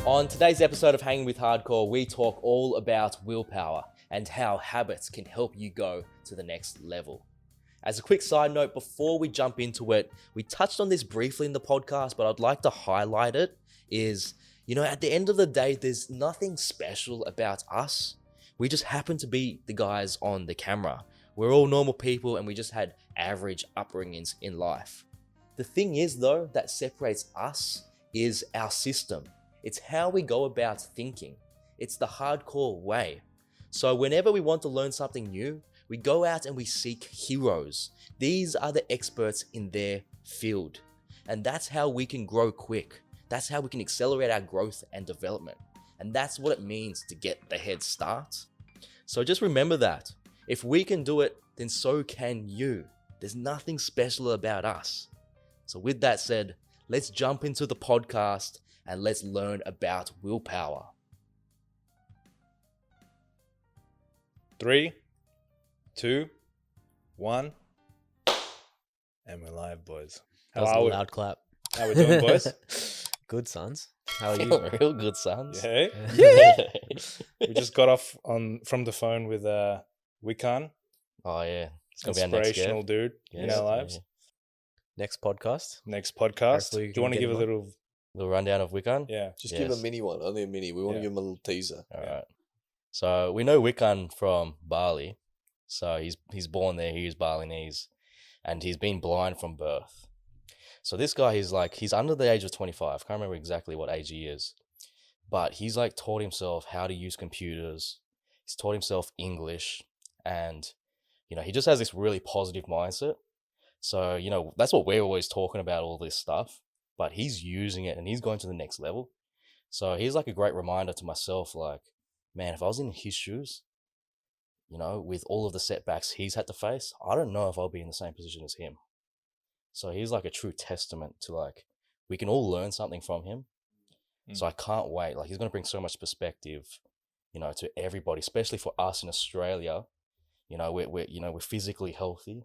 On today's episode of Hanging with Hardcore, we talk all about willpower and how habits can help you go to the next level. As a quick side note, before we jump into it, we touched on this briefly in the podcast, but I'd like to highlight it is, at the end of the day, there's nothing special about us. We just happen to be the guys on the camera. We're all normal people and we just had average upbringings in life. The thing is, though, that separates us is our system. It's how we go about thinking. It's the hardcore way. So whenever we want to learn something new, we go out and we seek heroes. These are the experts in their field. And that's how we can grow quick. That's how we can accelerate our growth and development. And that's what it means to get the head start. So just remember that. If we can do it, then so can you. There's nothing special about us. So with that said, let's jump into the podcast and let's learn about willpower. 3, 2, 1, and we're live, boys. That was a loud clap. How we doing, boys? Good, sons. How are you? Real good, sons. Yeah. We just got off from the phone with Wikan, Oh yeah, it's gonna be our next inspirational dude in our lives. Next podcast. Next podcast. Hopefully Do you want to get give a him little? The rundown of Wikan. Yeah. Just give him a mini one, only a mini. We want to give him a little teaser. All right. So we know Wikan from Bali. So he's born there. He is Balinese, and he's been blind from birth. So this guy, he's under the age of 25. Can't remember exactly what age he is, but he's taught himself how to use computers. He's taught himself English, and he just has this really positive mindset. So that's what we're always talking about, all this stuff. But he's using it and he's going to the next level. So he's a great reminder to myself, man, if I was in his shoes, with all of the setbacks he's had to face, I don't know if I'll be in the same position as him. So he's a true testament to we can all learn something from him. So I can't wait. He's going to bring so much perspective, to everybody, especially for us in Australia. We're physically healthy.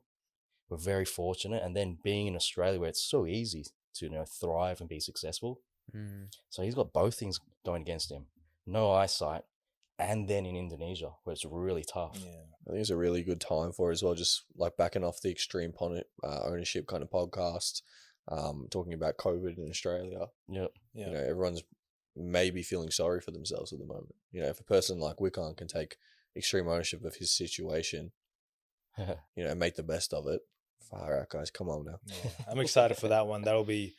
We're very fortunate. And then being in Australia where it's so easy to thrive and be successful. So he's got both things going against him. No eyesight, and then in Indonesia where it's really tough. Yeah, I think it's a really good time for it as well. Just backing off the extreme ownership kind of podcast, talking about COVID in Australia. Yep. Yeah. Everyone's maybe feeling sorry for themselves at the moment. If a person like Wikan can take extreme ownership of his situation, and make the best of it. Far out, guys. Come on now. Yeah. I'm excited for that one. That'll be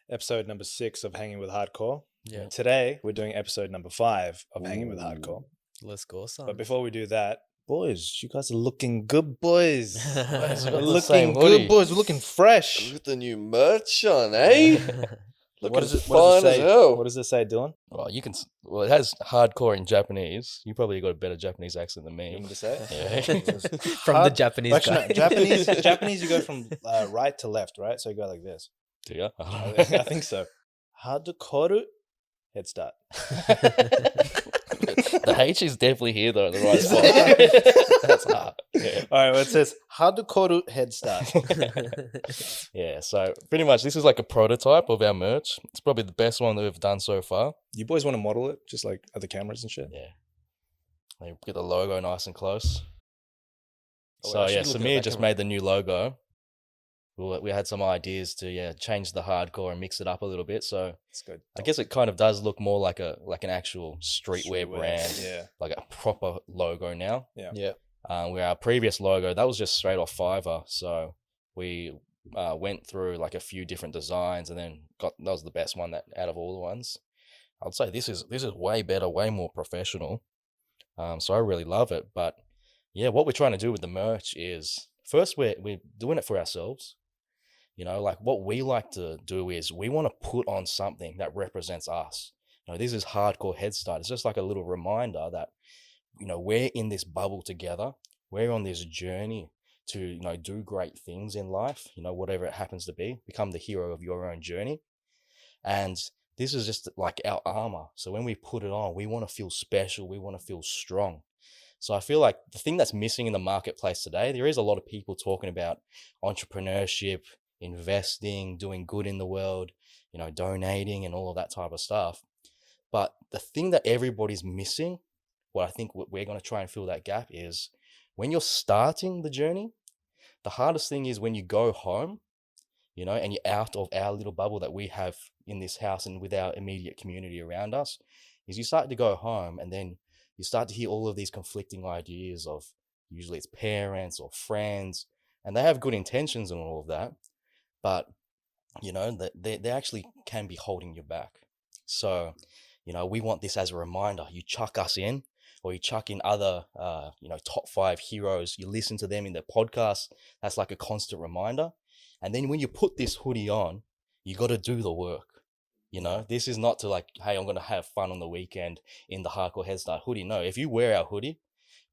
episode number 6 of Hanging with Hardcore. Yeah. And today we're doing episode number 5 of Hanging with Hardcore. Let's go, son. But before we do that, boys, you guys are looking good, boys. We're same looking good, hoodie. boys. We're looking fresh. Look at the new merch on, eh? Looking What does it fine as say? hell. What does it say, Dylan? Well, it has hardcore in Japanese. You probably got a better Japanese accent than You me. want me to say it? Yeah. From the Japanese Actually, guy. no, Japanese, you go from right to left, right? So you go like this. Do you? I think so. Hardcore Headstart. The H is definitely here though, in the right spot. That's hard. Yeah. All right, well, it says Hardcore Headstart. Yeah, so pretty much this is a prototype of our merch. It's probably the best one that we've done so far. You boys want to model it, just like other cameras and shit? Yeah. They get the logo nice and close. Oh, So I should yeah, look at Samir that just camera. made the new logo. We had some ideas to change the hardcore and mix it up a little bit. So It's good. I guess it kind of does look more like an actual streetwear brand, Yeah. like a proper logo now. Yeah. Where our previous logo, that was just straight off Fiverr. So we went through a few different designs and then that was the best one out of all the ones. I'd say this is way better, way more professional. So I really love it. But yeah, what we're trying to do with the merch is first we're doing it for ourselves. What we like to do is we want to put on something that represents us. This is hardcore Headstart. It's just a little reminder that, we're in this bubble together. We're on this journey to, do great things in life, whatever it happens to be, become the hero of your own journey. And this is just our armor. So when we put it on, we want to feel special. We want to feel strong. So I feel like the thing that's missing in the marketplace today, there is a lot of people talking about entrepreneurship, investing, doing good in the world, donating and all of that type of stuff. But the thing that everybody's missing, what I think we're going to try and fill that gap is when you're starting the journey, the hardest thing is when you go home, you know, and you're out of our little bubble that we have in this house and with our immediate community around us, is you start to go home and then you start to hear all of these conflicting ideas of, usually it's parents or friends, and they have good intentions and all of that, but, you know, they actually can be holding you back. So, you know, we want this as a reminder. You chuck us in, or you chuck in other, you know, top 5 heroes. You listen to them in their podcast. That's like a constant reminder. And then when you put this hoodie on, you got to do the work. You know, this is not to like, hey, I'm going to have fun on the weekend in the Hardcore Headstart hoodie. No, if you wear our hoodie,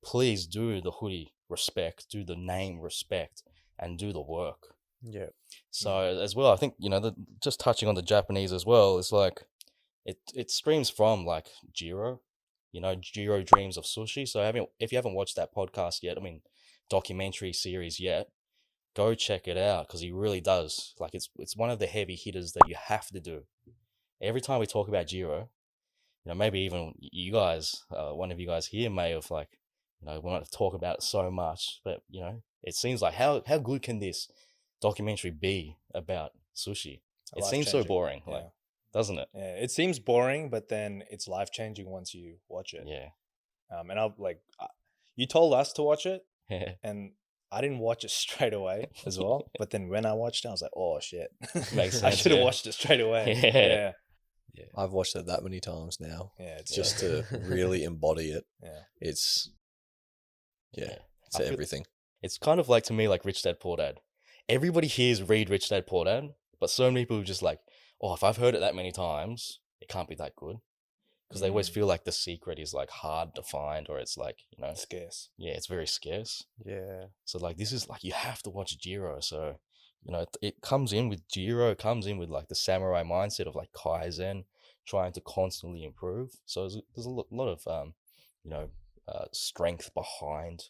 please do the hoodie respect, do the name respect, and do the work. Yeah. So as well, I think, you know, just touching on the Japanese as well, it's like, it streams from like Jiro, you know, Jiro Dreams of Sushi. So if you haven't watched that podcast yet, I mean, documentary series yet, go check it out, because he really does. Like, it's one of the heavy hitters that you have to do. Every time we talk about Jiro, you know, maybe even you guys, one of you guys here may have like, you know, we want to talk about it so much, but you know, it seems like how good can this documentary be about sushi? It seems so boring, like, doesn't it? Yeah, it seems boring, but then it's life changing once you watch it. Yeah. And I'll like, you told us to watch it, and I didn't watch it straight away as well. But then when I watched it, I was like, oh shit, Makes I sense, should have yeah. watched it straight away. Yeah. Yeah, I've watched it that many times now. yeah, it's Just to really embody it. yeah. It's Yeah. it's I feel- everything. It's kind of like, to me, like Rich Dad Poor Dad. Everybody hears read Rich Dad Poor Dad, but so many people are just like, oh, if I've heard it that many times, it can't be that good. Because they always feel like the secret is like hard to find, or it's like, you know, Scarce. yeah, it's very scarce. Yeah. So like, this is like, you have to watch Jiro. So, you know, it comes in with Jiro, it comes in with like the samurai mindset of like Kaizen, trying to constantly improve. So there's a lot of, you know, strength behind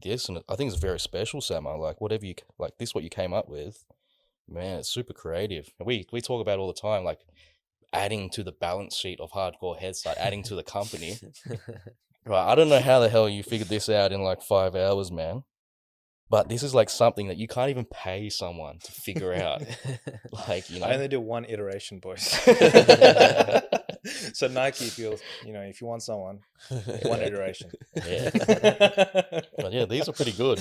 this. And I think it's very special, Samo. Like, whatever you, like this, what you came up with, man, it's super creative. And we talk about it all the time, like adding to the balance sheet of Hardcore Headstart, adding to the company. Right, I don't know how the hell you figured this out in like 5 hours, man. But this is like something that you can't even pay someone to figure out. Like, you know. I only do one iteration, boys. So Nike, if you want someone, one iteration. Yeah. But yeah, these are pretty good.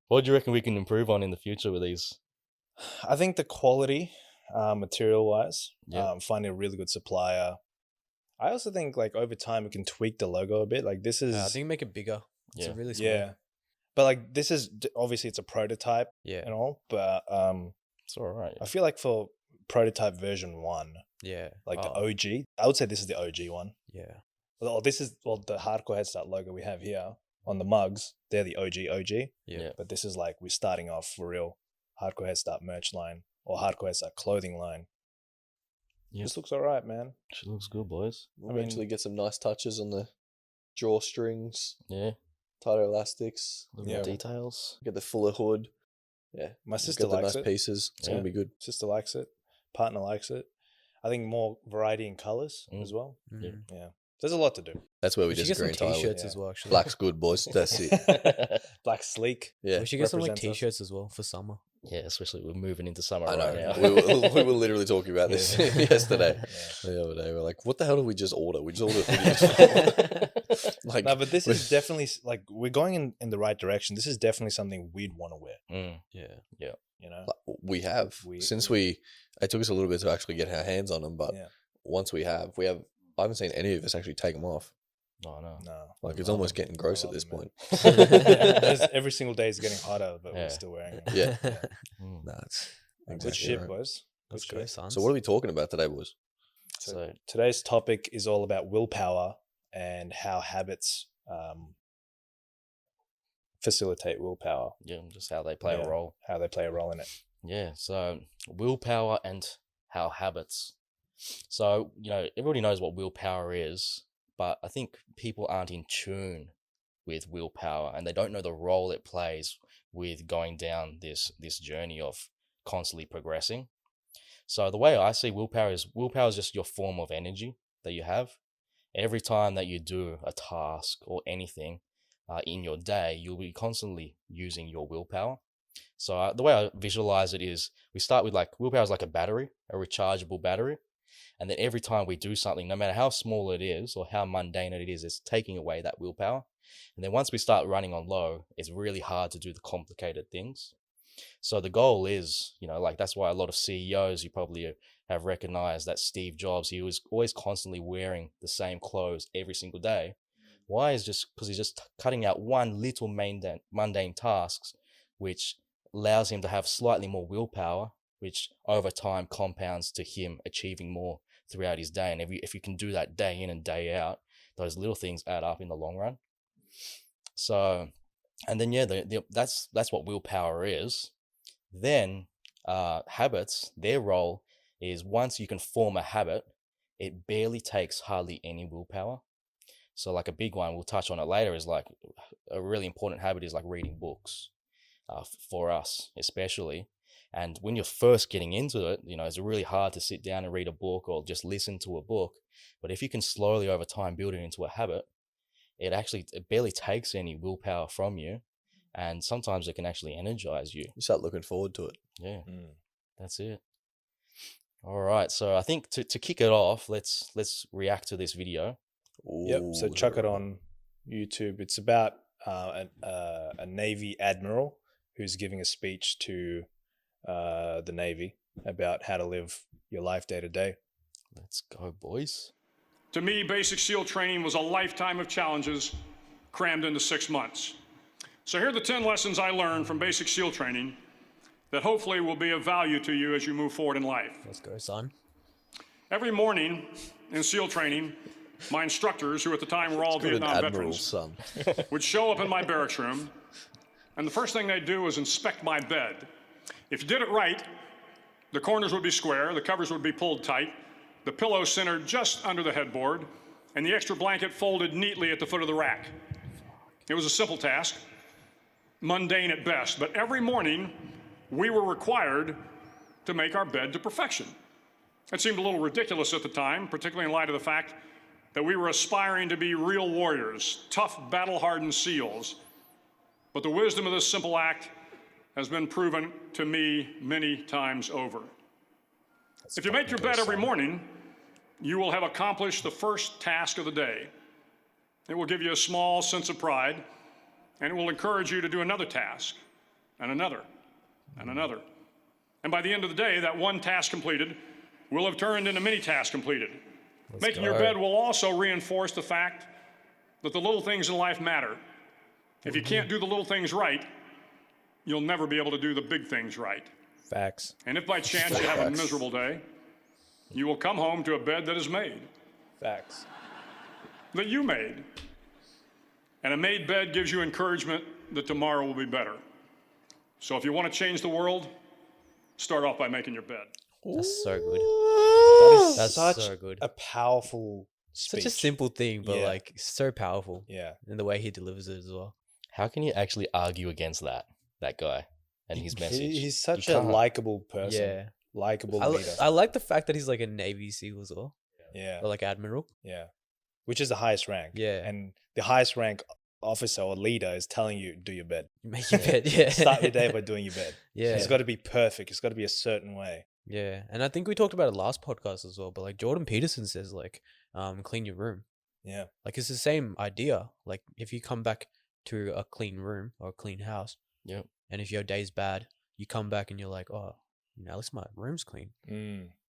What do you reckon we can improve on in the future with these? I think the quality, material wise, Yeah. finding a really good supplier. I also think like over time we can tweak the logo a bit. Like this is, I think make it bigger. It's Yeah. a really small. yeah, but like this is obviously it's a prototype Yeah. and all, but It's all right. I feel like for prototype version 1, Yeah. like the Oh, OG, I would say this is the OG one. Yeah. Well, this is the Hardcore Headstart logo we have here on the mugs. They're the OG, Yeah. Yeah. but this is like we're starting off for real Hardcore Headstart merch line or Hardcore Headstart clothing line. Yeah. This looks all right, man. She looks good, boys. We'll I mean- eventually get some nice touches on the drawstrings, Yeah. tighter elastics, Little Yeah. details. get the fuller hood. Yeah. My we'll sister get the likes nice it. pieces. It's Yeah. gonna be good. Sister likes it. Partner likes it. I think more variety in colors as well. Yeah. Mm. Yeah. There's a lot to do. That's where we We should get disagree some entirely. t-shirts Yeah. as well, actually. Black's good, boys. That's it. Black sleek. Yeah. We should get some like represents us. t-shirts as well for summer. Yeah, especially we're moving into summer I right know. now. We were literally talking about this Yeah. yesterday. Yeah. The other day, we're like, "What the hell did we just order? We just ordered hoodies." Like, No, but this we- is definitely like we're going in the right direction. This is definitely something we'd want to wear. Mm. Yeah. You know. we have since we. It took us a little bit to actually get our hands on them, but Yeah. once we have. I haven't seen any of us actually take them off. Oh, no. No. Like, it's love almost them. getting gross I at love this them, point. Every single day is getting hotter, but Yeah. we're still wearing them. Yeah. Mm. That's Good exactly shit, right. boys. Good Let's go, shit. sons. So what are we talking about today, boys? So, Today's topic is all about willpower and how habits facilitate willpower, yeah, just how they play Yeah. a role. how they play a role in it. Yeah, so willpower and how habits. So, you know, everybody knows what willpower is, but I think people aren't in tune with willpower, and they don't know the role it plays with going down this journey of constantly progressing. So the way I see willpower is just your form of energy that you have. every time that you do a task or anything in your day, you'll be constantly using your willpower. So the way I visualize it is we start with like willpower is like a battery, a rechargeable battery. And then every time we do something, no matter how small it is or how mundane it is, it's taking away that willpower. And then once we start running on low, it's really hard to do the complicated things. So the goal is, like that's why a lot of CEOs, you probably have recognized that Steve Jobs, he was always constantly wearing the same clothes every single day. Why? Is just because he's just cutting out one little mundane tasks, which allows him to have slightly more willpower, which over time compounds to him achieving more throughout his day. And if you can do that day in and day out, those little things add up in the long run. So, and then that's what willpower is. Then habits, their role is once you can form a habit, it barely takes hardly any willpower. So like a big one, we'll touch on it later, is like a really important habit is like reading books for us especially. And when you're first getting into it, it's really hard to sit down and read a book or just listen to a book. But if you can slowly over time build it into a habit, it barely takes any willpower from you. And sometimes it can actually energize you. You start looking forward to it. Yeah, That's it. All right. So I think to kick it off, let's react to this video. Yep. So chuck it on YouTube. It's about a Navy admiral who's giving a speech to the Navy about how to live your life day to day. Let's go, boys. To me, basic SEAL training was a lifetime of challenges crammed into 6 months. So here are the 10 lessons I learned from basic SEAL training that hopefully will be of value to you as you move forward in life. Let's go, son. Every morning in SEAL training, my instructors, who at the time were all Vietnam veterans, son. would show up in my barracks room, and the first thing they'd do was inspect my bed. If you did it right, the corners would be square, the covers would be pulled tight, the pillow centered just under the headboard, and the extra blanket folded neatly at the foot of the rack. It was a simple task, mundane at best, but every morning we were required to make our bed to perfection. It seemed a little ridiculous at the time, particularly in light of the fact that we were aspiring to be real warriors, tough, battle-hardened SEALs. But the wisdom of this simple act has been proven to me many times over. If you make your bed every morning, you will have accomplished the first task of the day. It will give you a small sense of pride, and it will encourage you to do another task, and another, and another. And by the end of the day, that one task completed will have turned into many tasks completed. Making your bed will also reinforce the fact that the little things in life matter. If you can't do the little things right, you'll never be able to do the big things right. Facts. And if by chance you have a miserable day, you will come home to a bed that is made. Facts. That you made. And a made bed gives you encouragement that tomorrow will be better. So if you want to change the world, start off by making your bed. That's so good. That is That's such so good. a powerful speech. Such a simple thing, but Yeah. like so powerful. Yeah. And the way he delivers it as well. How can you actually argue against that guy and his message? He's such You a can't. likable person. Yeah. Likable I leader. like the fact that he's like a Navy SEAL as well. Yeah. Or like Admiral. Yeah. Which is the highest rank. Yeah. And the highest rank officer or leader is telling you, do your bed. Make your bed, yeah. Start your day by doing your bed. Yeah. It's got to be perfect. It's got to be a certain way. Yeah. And I think we talked about it last podcast as well, but like Jordan Peterson says like, clean your room. Yeah. Like it's the same idea. Like if you come back to a clean room or a clean house, Yep. and if your day's bad, you come back and you're like, oh, at least my room's clean.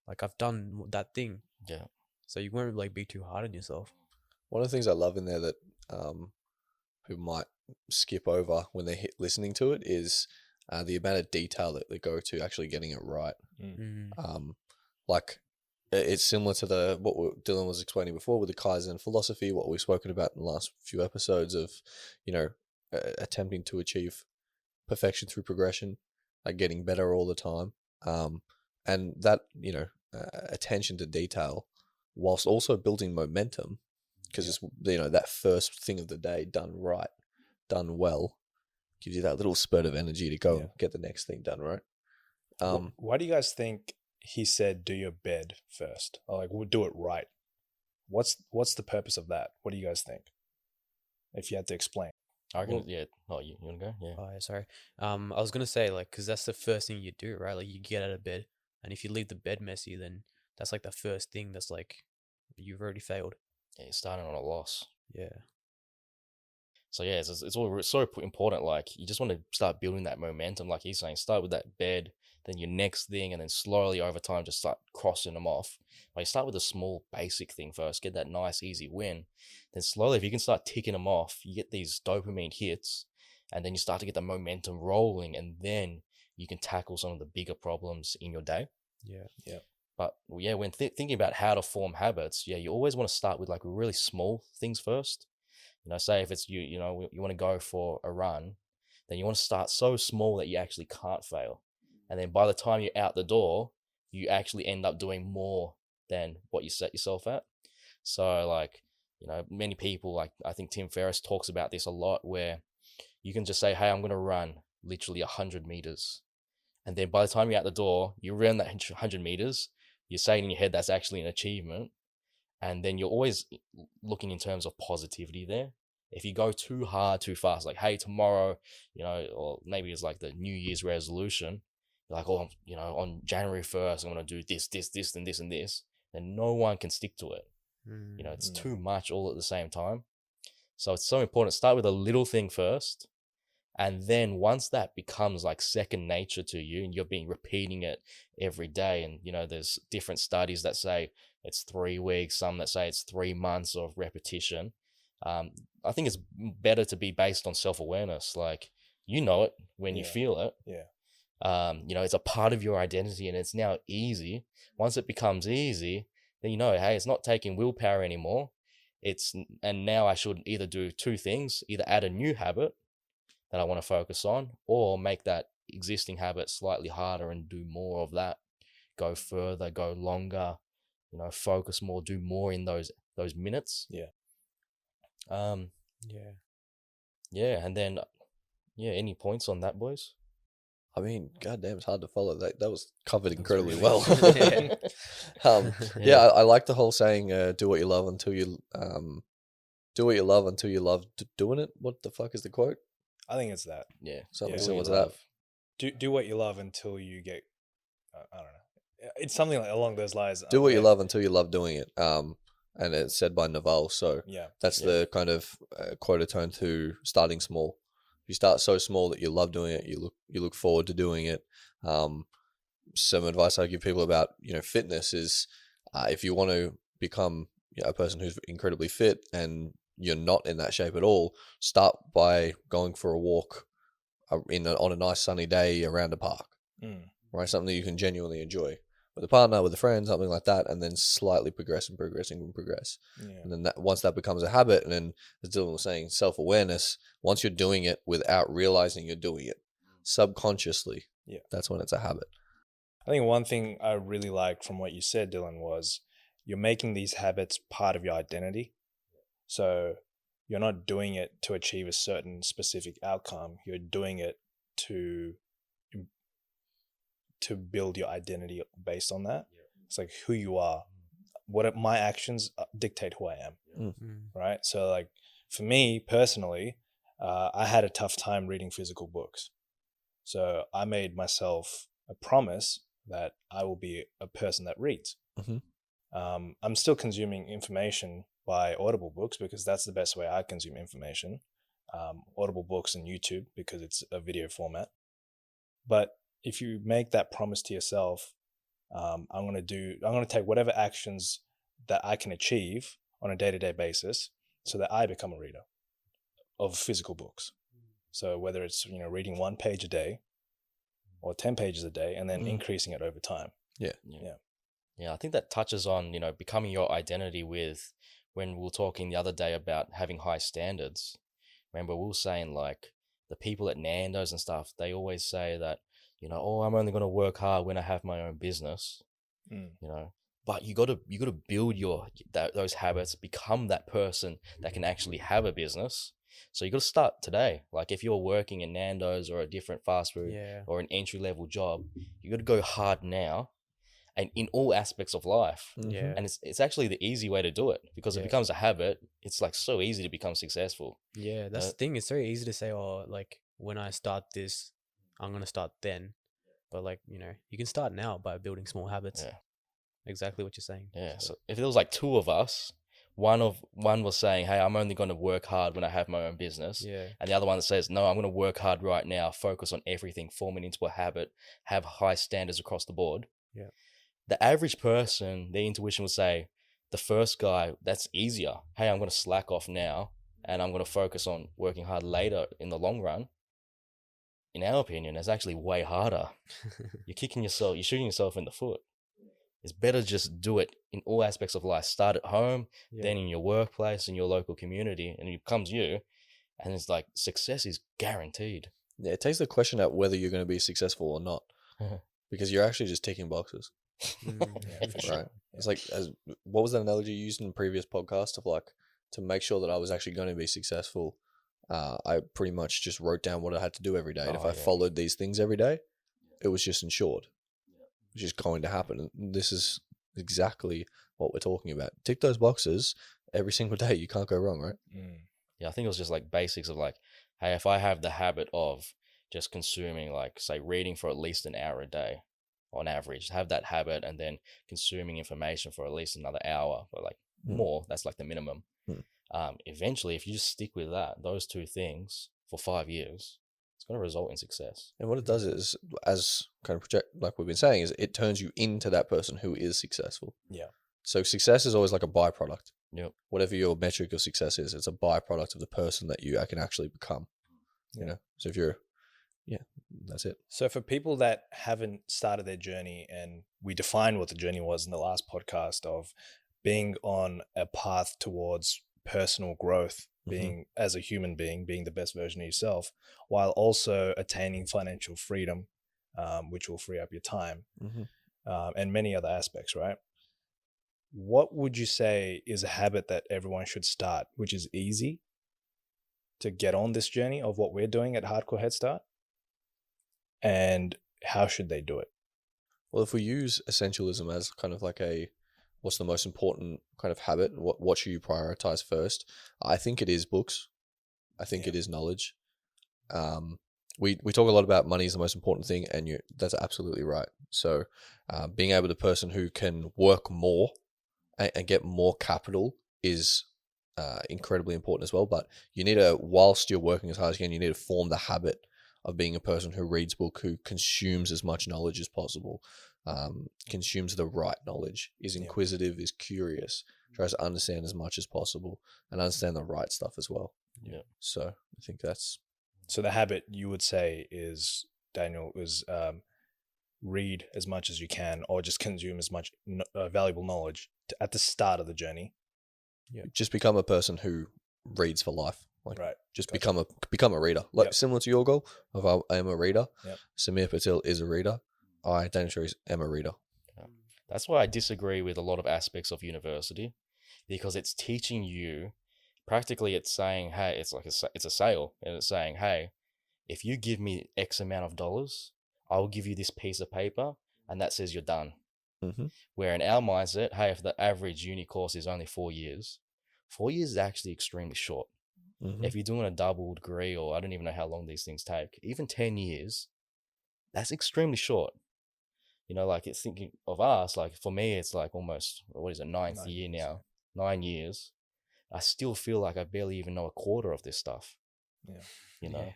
Like I've done that thing. Yeah. So you won't like be too hard on yourself. One of the things I love in there that people might skip over when they're listening to it is the amount of detail that they go to actually getting it right. Like it's similar to what Dylan was explaining before with the Kaizen philosophy, what we've spoken about in the last few episodes of, attempting to achieve perfection through progression, like getting better all the time. And that, attention to detail whilst also building momentum, because it's, that first thing of the day done right, done well, gives you that little spurt of energy to go and get the next thing done right. Why do you guys think he said do your bed first? Or like, we'll do it right. What's the purpose of that? What do you guys think? If you had to explain. I reckon, yeah. Oh, you want to go? Yeah. Oh, yeah, sorry. I was gonna say, like, because that's the first thing you do, right? Like, you get out of bed, and if you leave the bed messy, then that's like the first thing that's like you've already failed. Yeah, you're starting on a loss. Yeah. So yeah, it's all so important. Like you just want to start building that momentum. Like he's saying, start with that bed, then your next thing, and then slowly over time just start crossing them off. Like start with a small basic thing first, get that nice easy win. Then slowly, if you can start ticking them off, you get these dopamine hits, and then you start to get the momentum rolling, and then you can tackle some of the bigger problems in your day. Yeah. But yeah, when thinking about how to form habits, yeah, you always want to start with like really small things first. You know, say if it's you want to go for a run, then you want to start so small that you actually can't fail. And then by the time you're out the door, you actually end up doing more than what you set yourself at. So like, you know, many people, like I think Tim Ferriss talks about this a lot, where you can just say, hey, I'm going to run literally 100 meters. And then by the time you're out the door, you run that 100 meters, you're saying in your head that's actually an achievement. And then you're always looking in terms of positivity there. If you go too hard, too fast, like, hey, tomorrow, you know, or maybe it's like the New Year's resolution, you're like, oh, you know, on January 1st, I'm going to do this, and this, and this. Then no one can stick to it. You know, it's too much all at the same time. So it's so important. Start with a little thing first. And then once that becomes like second nature to you and you're repeating it every day, and, you know, there's different studies that say it's 3 weeks, some that say it's 3 months of repetition. I think it's better to be based on self-awareness. Like, you know it when you feel it. Yeah. You know, it's a part of your identity and it's now easy. Once it becomes easy, then you know, hey, it's not taking willpower anymore. And now I should either do 2 things, either add a new habit that I want to focus on, or make that existing habit slightly harder and do more of that. Go further, go longer, you know, focus more, do more in those minutes. Yeah. Yeah, and then any points on that, boys? I mean, goddamn, it's hard to follow. That was covered incredibly really well. I like the whole saying, "Do what you love until you love doing it." What the fuck is the quote? I think it's that. Yeah, Something Yeah. similar to that. Do what you love until you get. I don't know. It's something like along those lines. Do what you love until you love doing it. And it's said by Naval. So Yeah. that's the kind of quote attuned to starting small. You start so small that you love doing it. You look forward to doing it. Some advice I give people about, you know, fitness is if you want to become, you know, a person who's incredibly fit and you're not in that shape at all, start by going for a walk on a nice sunny day around a park, right? Something that you can genuinely enjoy with a partner, with a friend, something like that, and then slightly progress. Yeah. And then once that becomes a habit, and then as Dylan was saying, self-awareness, once you're doing it without realizing you're doing it subconsciously, that's when it's a habit. I think one thing I really liked from what you said, Dylan, was you're making these habits part of your identity. So you're not doing it to achieve a certain specific outcome. You're doing it to build your identity based on that. It's like who you are. My actions dictate who I am, right? So like for me personally, I had a tough time reading physical books. So I made myself a promise that I will be a person that reads. I'm still consuming information by Audible books because that's the best way I consume information. Audible books and YouTube because it's a video format. But if you make that promise to yourself, I'm going to take whatever actions that I can achieve on a day-to-day basis so that I become a reader of physical books. So whether it's, you know, reading 1 page a day or 10 pages a day and then increasing it over time. Yeah, I think that touches on, you know, becoming your identity with when we were talking the other day about having high standards. Remember, we were saying like the people at Nando's and stuff, they always say that, you know, oh, I'm only going to work hard when I have my own business, you know, but you got to build those habits, become that person that can actually have a business. So you got to start today. Like if you're working in Nando's or a different fast food or an entry level job, you got to go hard now. And in all aspects of life. Yeah. And it's actually the easy way to do it because it Yeah. becomes a habit. It's like so easy to become successful. Yeah, that's the thing. It's very easy to say, oh, like when I start this, I'm gonna start then. But like, you can start now by building small habits. Yeah. Exactly what you're saying. Yeah. So if there was like two of us, one was saying, "Hey, I'm only going to work hard when I have my own business," Yeah. and the other one that says, "No, I'm going to work hard right now, focus on everything, form it into a habit, have high standards across the board." Yeah. The average person, their intuition would say, the first guy, that's easier. Hey, I'm going to slack off now, and I'm going to focus on working hard later in the long run. In our opinion, it's actually way harder. You're shooting yourself in the foot. It's better just do it in all aspects of life. Start at home, Yeah. then in your workplace, in your local community, and it becomes you. And it's like success is guaranteed. Yeah, it takes the question out whether you're going to be successful or not, because you're actually just ticking boxes, Yeah, for sure. right? It's like, what was that analogy you used in the previous podcast of like, to make sure that I was actually going to be successful, I pretty much just wrote down what I had to do every day. And if I followed these things every day, it was just ensured, which is going to happen. And this is exactly what we're talking about. Tick those boxes every single day. You can't go wrong, right? Yeah, I think it was just like basics of like, hey, if I have the habit of just consuming, like, say, reading for at least an hour a day on average, have that habit, and then consuming information for at least another hour, but like more, that's like the minimum. Eventually, if you just stick with those two things for 5 years, it's going to result in success. And what it does is, as kind of project, like we've been saying, is it turns you into that person who is successful. Yeah. So success is always like a byproduct. Yep. Whatever your metric of success is, it's a byproduct of the person that you can actually become. You know. So if you're, that's it. So for people that haven't started their journey, and we defined what the journey was in the last podcast of being on a path towards personal growth, being as a human being, being the best version of yourself, while also attaining financial freedom, which will free up your time, and many other aspects, right? What would you say is a habit that everyone should start, which is easy to get on this journey of what we're doing at Hardcore Headstart? And how should they do it? Well, if we use essentialism as kind of like what's the most important kind of habit? What should you prioritize first? I think it is books. I think it is knowledge. We talk a lot about money is the most important thing, and that's absolutely right. So being able to person who can work more and get more capital is incredibly important as well. But you need whilst you're working as hard as you can, you need to form the habit of being a person who reads book, who consumes as much knowledge as possible, consumes the right knowledge, is inquisitive, is curious, tries to understand as much as possible, and understand the right stuff as well. Yeah. So I think that's... So the habit you would say is, Daniel, is read as much as you can, or just consume as much valuable knowledge at the start of the journey. Yeah. Just become a person who reads for life. Like, right. Just become a reader. Like similar to your goal of I am a reader. Yep. Samir Patil is a reader. I, Daniel Trease, am a reader. Yeah. That's why I disagree with a lot of aspects of university, because it's teaching you, practically it's saying, hey, it's like it's a sale, and it's saying, hey, if you give me X amount of dollars, I'll give you this piece of paper, and that says you're done. Where in our mindset, hey, if the average uni course is only 4 years, 4 years is actually extremely short. If you're doing a double degree, or I don't even know how long these things take, even 10 years, that's extremely short. You know, like it's thinking of us, like for me, it's like almost, what is it, ninth year now, 9 years. I still feel like I barely even know a quarter of this stuff. Yeah. You know?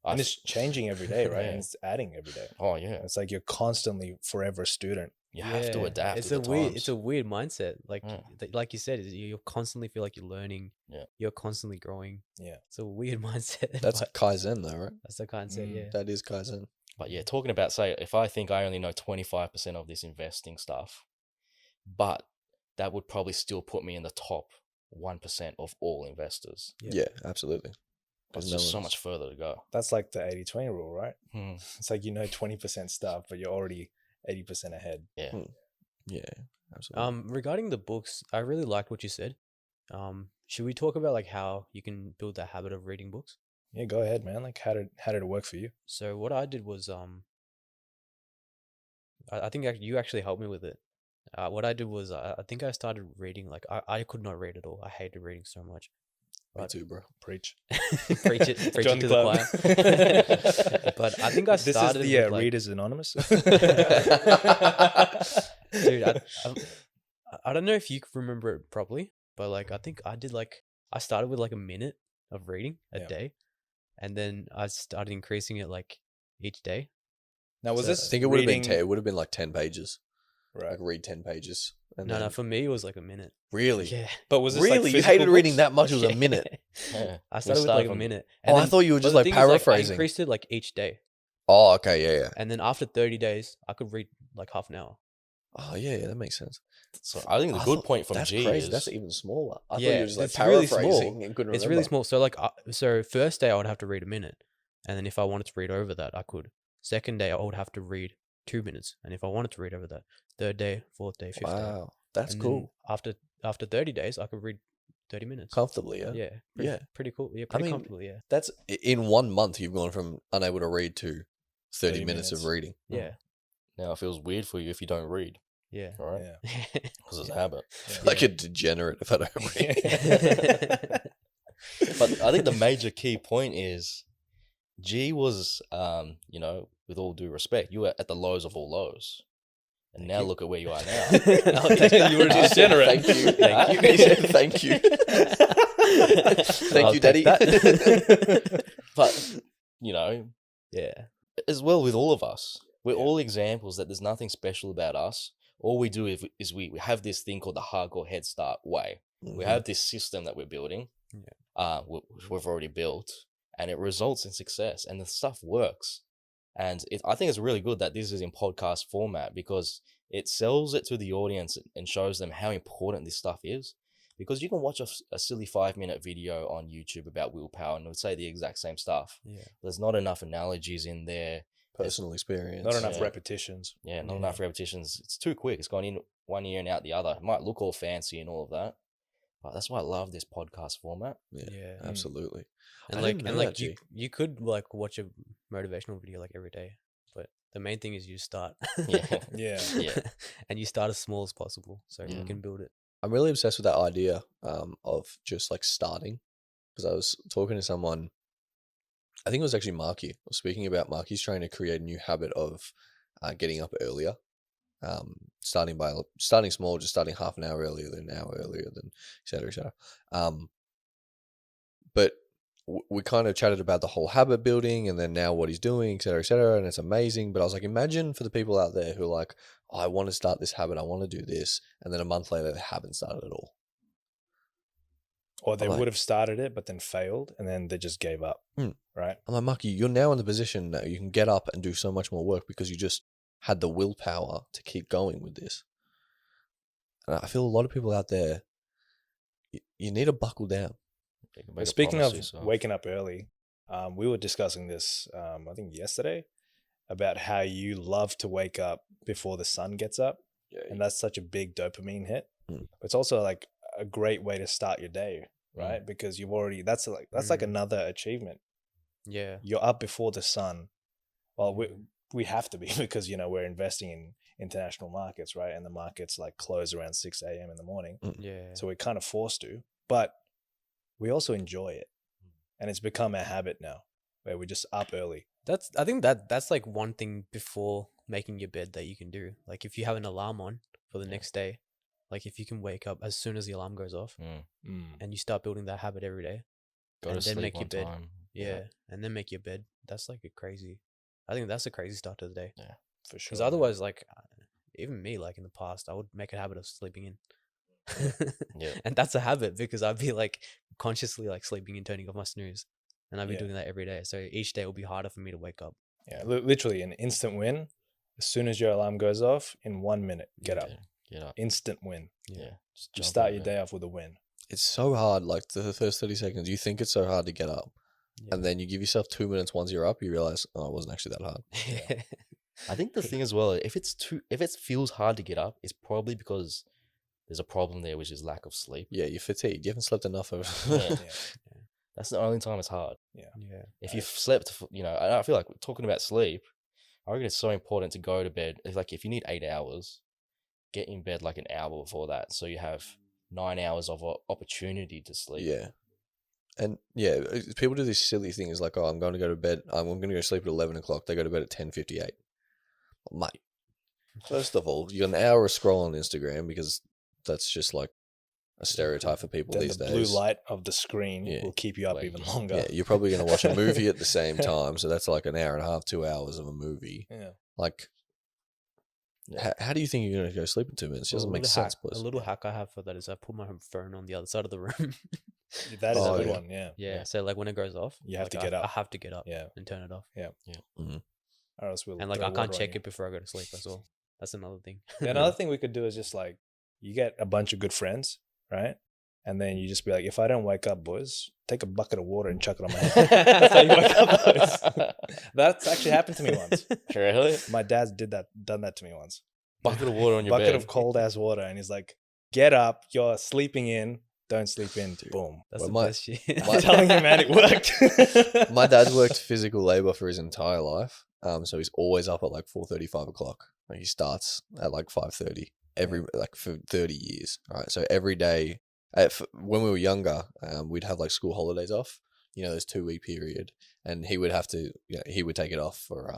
And it's changing every day, right? And it's adding every day. Oh, yeah. It's like you're constantly forever a student. You have to adapt. It's to a the weird. times. It's a weird mindset. Like you said, you constantly feel like you're learning. Yeah. You're constantly growing. Yeah. It's a weird mindset. That's Kaizen though, right? That's the mindset. Yeah. That is Kaizen. But yeah, talking about, say, if I think I only know 25% of this investing stuff, but that would probably still put me in the top 1% of all investors. Yeah, absolutely. There's just so much further to go. That's like the 80-20 rule, right? It's like, 20% stuff, but you're already 80% ahead. Yeah. Yeah, absolutely. Regarding the books, I really liked what you said. Should we talk about like how you can build that habit of reading books? Yeah, go ahead, man. Like, how did it work for you? So what I did was, I think you actually helped me with it. what I did was I think I started reading. Like I could not read at all. I hated reading so much. Me But too, bro. Preach. preach it Join to the the choir. But I think I started. This is the with, like, Readers Anonymous. dude, I don't know if you can remember it properly, but like I think I started with like a minute of reading a Yeah. day, and then I started increasing it like each day. Now, was So- this? I think it would have been reading- it would have been like 10 pages. Right. Like read 10 pages. And No, then, for me it was like a minute. really? Yeah. But was this Really? Like You physical hated reading books? that much? It was a minute. Yeah. I We started with start like a from- minute. Oh, I thought you were but just the like thing is, I paraphrasing. increased it like each day, Oh, okay, yeah. and then after 30 days, I could read like half an hour. Oh, yeah, that makes sense. So I think the good point from that's G crazy. is That's even smaller. I thought Yeah, you were just like it's really small. paraphrasing and couldn't It's really remember. small. So like, so first day I would have to read a minute, and then if I wanted to read over that, I could. Second day I would have to read 2 minutes, and if I wanted to read over that, third day, fourth day, fifth day. Wow, that's And cool. then after 30 days, I could read 30 minutes. Comfortably, yeah. Yeah. Yeah. Pretty cool. Yeah. I Pretty mean, comfortable. Yeah. That's in 1 month you've gone from unable to read to 30 minutes of minutes. reading. Yeah. now it feels weird for you if you don't read, Yeah. all right? Yeah. Because it's a habit. Yeah. Like a degenerate if I don't read. But I think the major key point is G was, with all due respect, you were at the lows of all lows. And now look at where you are now. I'll take that. You were degenerate. Thank you. Thank you. He said thank you. Thank I'll you, take Daddy. that. But, Yeah. as well with all of us, we're all examples that there's nothing special about us. All we do is we have this thing called the hardcore Headstart way. We have this system that we're building, we've already built, and it results in success, and the stuff works. And I think it's really good that this is in podcast format because it sells it to the audience and shows them how important this stuff is. Because you can watch a silly 5-minute video on YouTube about willpower and it would say the exact same stuff. Yeah. There's not enough analogies in there. Personal experience. Not enough Yeah. repetitions. Yeah, not enough repetitions. It's too quick. It's gone in one ear and out the other. It might look all fancy and all of that. But that's why I love this podcast format. Yeah, Yeah. absolutely. And I like, didn't and know like that, you, G. you could like watch a motivational video like every day, but the main thing is you start. Yeah. Yeah. Yeah. And you start as small as possible so you Yeah. can build it. I'm really obsessed with that idea of just like starting. Because I was talking to someone, I think it was actually Marky. I was speaking about Marky's trying to create a new habit of getting up earlier. Starting small, just starting half an hour earlier, then an hour earlier, then et cetera, et cetera. But we kind of chatted about the whole habit building and then now what he's doing, et cetera, and it's amazing. But I was like, imagine for the people out there who are like, oh, I want to start this habit, I want to do this, and then a month later they haven't started at all. Or they Like- would have started it, but then failed, and then they just gave up. Right? I'm like, Marky, you're now in the position that you can get up and do so much more work because you just had the willpower to keep going with this. And I feel a lot of people out there, you need to buckle down. You can make a Speaking promise of to yourself. waking up early, we were discussing this, I think yesterday, about how you love to wake up before the sun gets up. And that's such a big dopamine hit. Mm. It's also like a great way to start your day, right? Because you've already, that's like another achievement. Yeah. You're up before the sun. Well, we have to be because, we're investing in international markets, right? And the markets like close around 6 a.m. in the morning. Yeah. So we're kind of forced to, but we also enjoy it. And it's become a habit now where we're just up early. I think that's like one thing before making your bed that you can do. Like if you have an alarm on for the next day, like if you can wake up as soon as the alarm goes off and you start building that habit every day, Go and to then sleep make your on bed. time. Yeah. And then make your bed. That's like I think that's a crazy start to the day. For sure. Because otherwise, like, even me, like in the past, I would make a habit of sleeping in. Yeah. And that's a habit because I'd be like consciously like sleeping and turning off my snooze. And I'd be Yeah. doing that every day. So each day will be harder for me to wake up. Yeah, literally an instant win. As soon as your alarm goes off, in 1 minute, get up. Get up. Instant win. Yeah. Just You jump start out your of bed. day off with a win. It's so hard. Like the first 30 seconds, you think it's so hard to get up. Yeah. And then you give yourself 2 minutes once you're up, you realize, oh, it wasn't actually that hard. I think the thing as well, if it feels hard to get up, it's probably because there's a problem there, which is lack of sleep. Yeah, you're fatigued. You haven't slept enough over. Yeah. Yeah. That's the only time it's hard. Yeah. If you've slept, and I feel like talking about sleep, I reckon it's so important to go to bed. It's like if you need 8 hours, get in bed like an hour before that, so you have 9 hours of opportunity to sleep. Yeah. And yeah, people do this silly thing is like, oh, I'm going to go to bed. I'm going to go sleep at 11 o'clock. They go to bed at 10:58. Mate, first of all, you got an hour of scroll on Instagram because that's just like a stereotype for people Then these the days. blue light of the screen Yeah. will keep you up Like, even longer. Yeah, you're probably going to watch a movie at the same time. So that's like an hour and a half, 2 hours of a movie. Yeah. Like, how do you think you're going to go sleep in 2 minutes? It doesn't make sense, A please. little hack I have for that is I put my phone on the other side of the room. That is Oh, a good yeah. one. Yeah. Yeah, so like when it goes off, You have like, to get up. I have to get up Yeah. and turn it off. Or else we'll And like throw I can't water on check you. it before I go to sleep as well. That's another thing. Yeah, another thing we could do is just like you get a bunch of good friends, right? And then you just be like, if I don't wake up, boys, take a bucket of water and chuck it on my head. That's how you wake up, boys. That's actually happened to me once. Really? My dad's done that to me once. Bucket of water on your Bucket bed. of cold ass water, and he's like, "Get up! You're sleeping in. Don't sleep in." Boom. That's Well, the my- best shit. I'm telling you, man, it worked. My dad's worked physical labor for his entire life. So he's always up at like 4:30, 5 o'clock. Like he starts at like 5:30 for 30 years. All right. So every day, when we were younger, we'd have like school holidays off. You know, this 2 week period, and he would have to, he would take it off for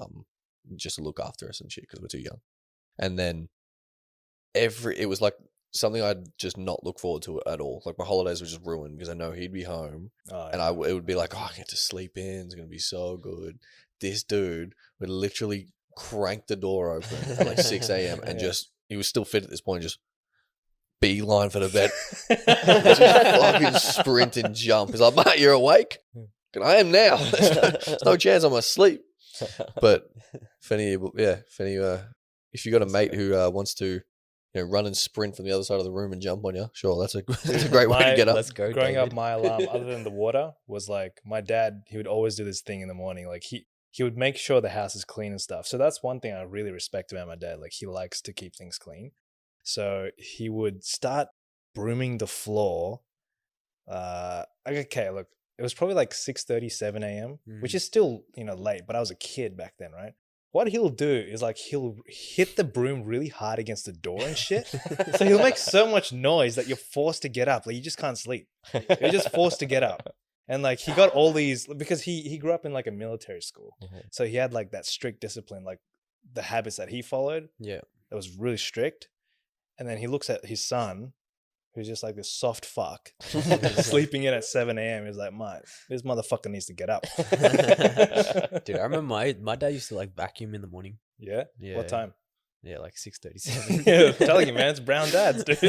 just to look after us and shit because we're too young. And then it was like something I'd just not look forward to at all. Like my holidays were just ruined because I know he'd be home, Oh, and it would be like, oh, I get to sleep in. It's gonna be so good. This dude would literally crank the door open at like 6 a.m. and he was still fit at this point, just beeline for the bed. Just fucking sprint and jump. He's like, mate, you're awake? And I am now. There's no chance I'm asleep. But if you got a mate who wants to run and sprint from the other side of the room and jump on you, sure, that's a great way to get up. Let's go. Growing David. up, my alarm, other than the water, was like my dad. He would always do this thing in the morning. Like he would make sure the house is clean and stuff. So that's one thing I really respect about my dad. Like he likes to keep things clean. So he would start brooming the floor. Okay, look, it was probably like 6:30, 7 a.m., which is still late. But I was a kid back then, right? What he'll do is like he'll hit the broom really hard against the door and shit. So he'll make so much noise that you're forced to get up. Like you just can't sleep. You're just forced to get up. And like he got all these because he grew up in like a military school. So he had like that strict discipline, like the habits that he followed. Yeah. That was really strict. And then he looks at his son, who's just like this soft fuck, sleeping in at 7 a.m. He's like, mate, this motherfucker needs to get up. Dude, I remember my dad used to like vacuum in the morning. Yeah? Yeah. What time? Yeah, like 6:37. Yeah, I'm telling you, man, it's brown dads, dude.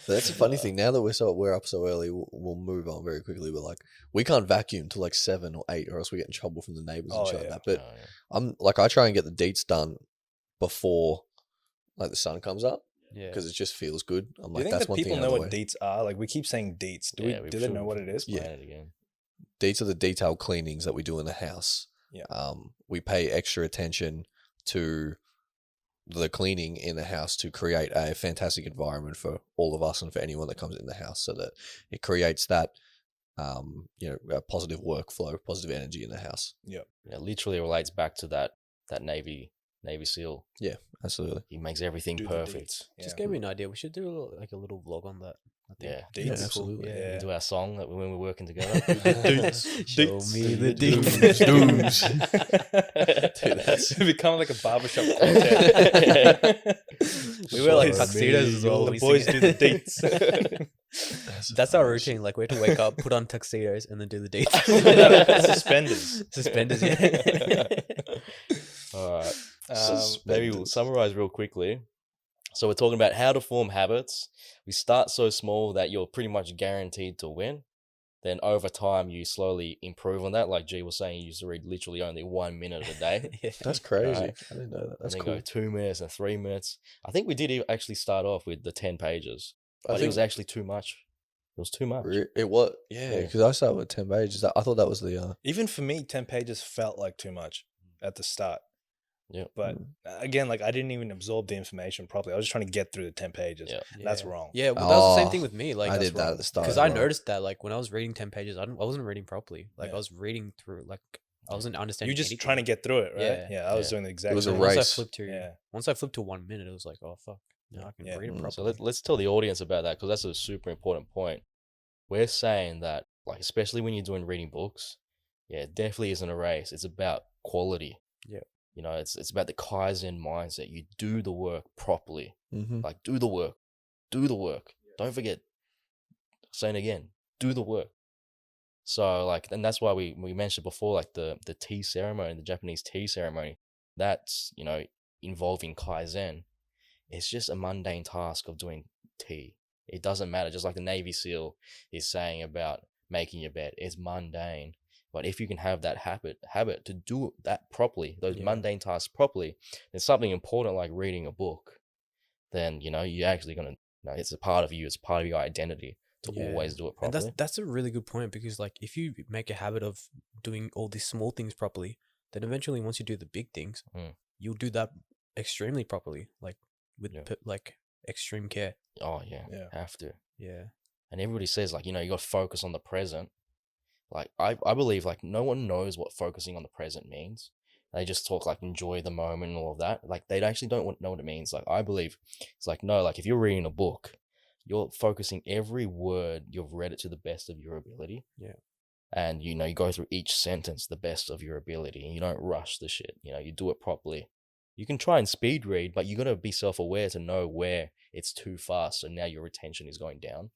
That's a funny thing. Now that we're up so early, we'll move on very quickly. But like, we can't vacuum till like 7 or 8, or else we get in trouble from the neighbors and shit like that. But I'm like, I try and get the deets done before like the sun comes up. Yeah. Because it just feels good. I'm Do you like, think that's that one people thing. know what deets are? Like we keep saying deets. Do they know what it is? Yeah. Plan it again. Deets are the detailed cleanings that we do in the house. Yeah. We pay extra attention to the cleaning in the house to create a fantastic environment for all of us and for anyone that comes in the house, so that it creates that a positive workflow, positive energy in the house. Yeah. It literally relates back to that Navy SEAL. Yeah, absolutely. He makes everything Do the perfect. deets. Yeah. Just gave me an idea. We should do a little vlog on that. I think. Yeah. Deets. Yeah, Cool. absolutely. Yeah. We do our song that when we're working together. Show me the Deets. deets. Dude, that's become like a barbershop quartet. We wear like Show tuxedos me as well. all when the we boys sing do it. the deets. That's our routine. Like we have to wake up, put on tuxedos, and then do the dates. Suspenders. Suspenders. Yeah. all right. Maybe we'll summarize real quickly. So we're talking about how to form habits. We start so small that you're pretty much guaranteed to win. Then over time, you slowly improve on that. Like G was saying, you used to read literally only 1 minute a day. Yeah. That's crazy. Right. I didn't know that. That's and then cool. go 2 minutes and 3 minutes. I think we did actually start off with the 10 pages. I But it think was actually too much. It was too much. it was, yeah, Yeah. because I started with 10 pages. I thought that was the Even for me, 10 pages felt like too much at the start. Yeah. But again, like I didn't even absorb the information properly. I was just trying to get through the 10 pages. Yeah. That's wrong. Yeah, well, that was the same Oh, thing with me. Like I that's did that wrong. at the start. because as I well. noticed that like when I was reading 10 pages, I wasn't reading properly. Like Yeah. I was reading through like I wasn't understanding. You're just anything. trying to get through it, right? Yeah, I was doing the exact. It was a same. race. Once I flipped to 1 minute, it was like, oh fuck, now I can read it properly. So let's tell the audience about that, because that's a super important point. We're saying that, like, especially when you're doing reading books, it definitely isn't a race. It's about quality. Yeah. You know, it's about the Kaizen mindset. You do the work properly. Mm-hmm. Like, do the work. Do the work. Don't forget. Saying again, do the work. So, like, and that's why we mentioned before, like, the tea ceremony, the Japanese tea ceremony, that's, you know, involving Kaizen. It's just a mundane task of doing tea. It doesn't matter. Just like the Navy SEAL is saying about making your bed. It's mundane. But if you can have that habit to do that properly, those mundane tasks properly, there's something important like reading a book, then, you know, you're actually going to, you know, it's a part of you. It's part of your identity to always do it properly. And that's a really good point, because, like, if you make a habit of doing all these small things properly, then eventually once you do the big things, you'll do that extremely properly, like with like extreme care. Oh, yeah. Have to. Yeah. And everybody says, like, you know, you got to focus on the present. Like, I believe, like, no one knows what focusing on the present means. They just talk, like, enjoy the moment and all of that. Like, they actually don't know what it means. Like, I believe it's like, no, like, if you're reading a book, you're focusing every word, you've read it to the best of your ability. Yeah. And, you know, you go through each sentence the best of your ability, and you don't rush the shit. You know, you do it properly. You can try and speed read, but you got to be self-aware to know where it's too fast. So now your retention is going down.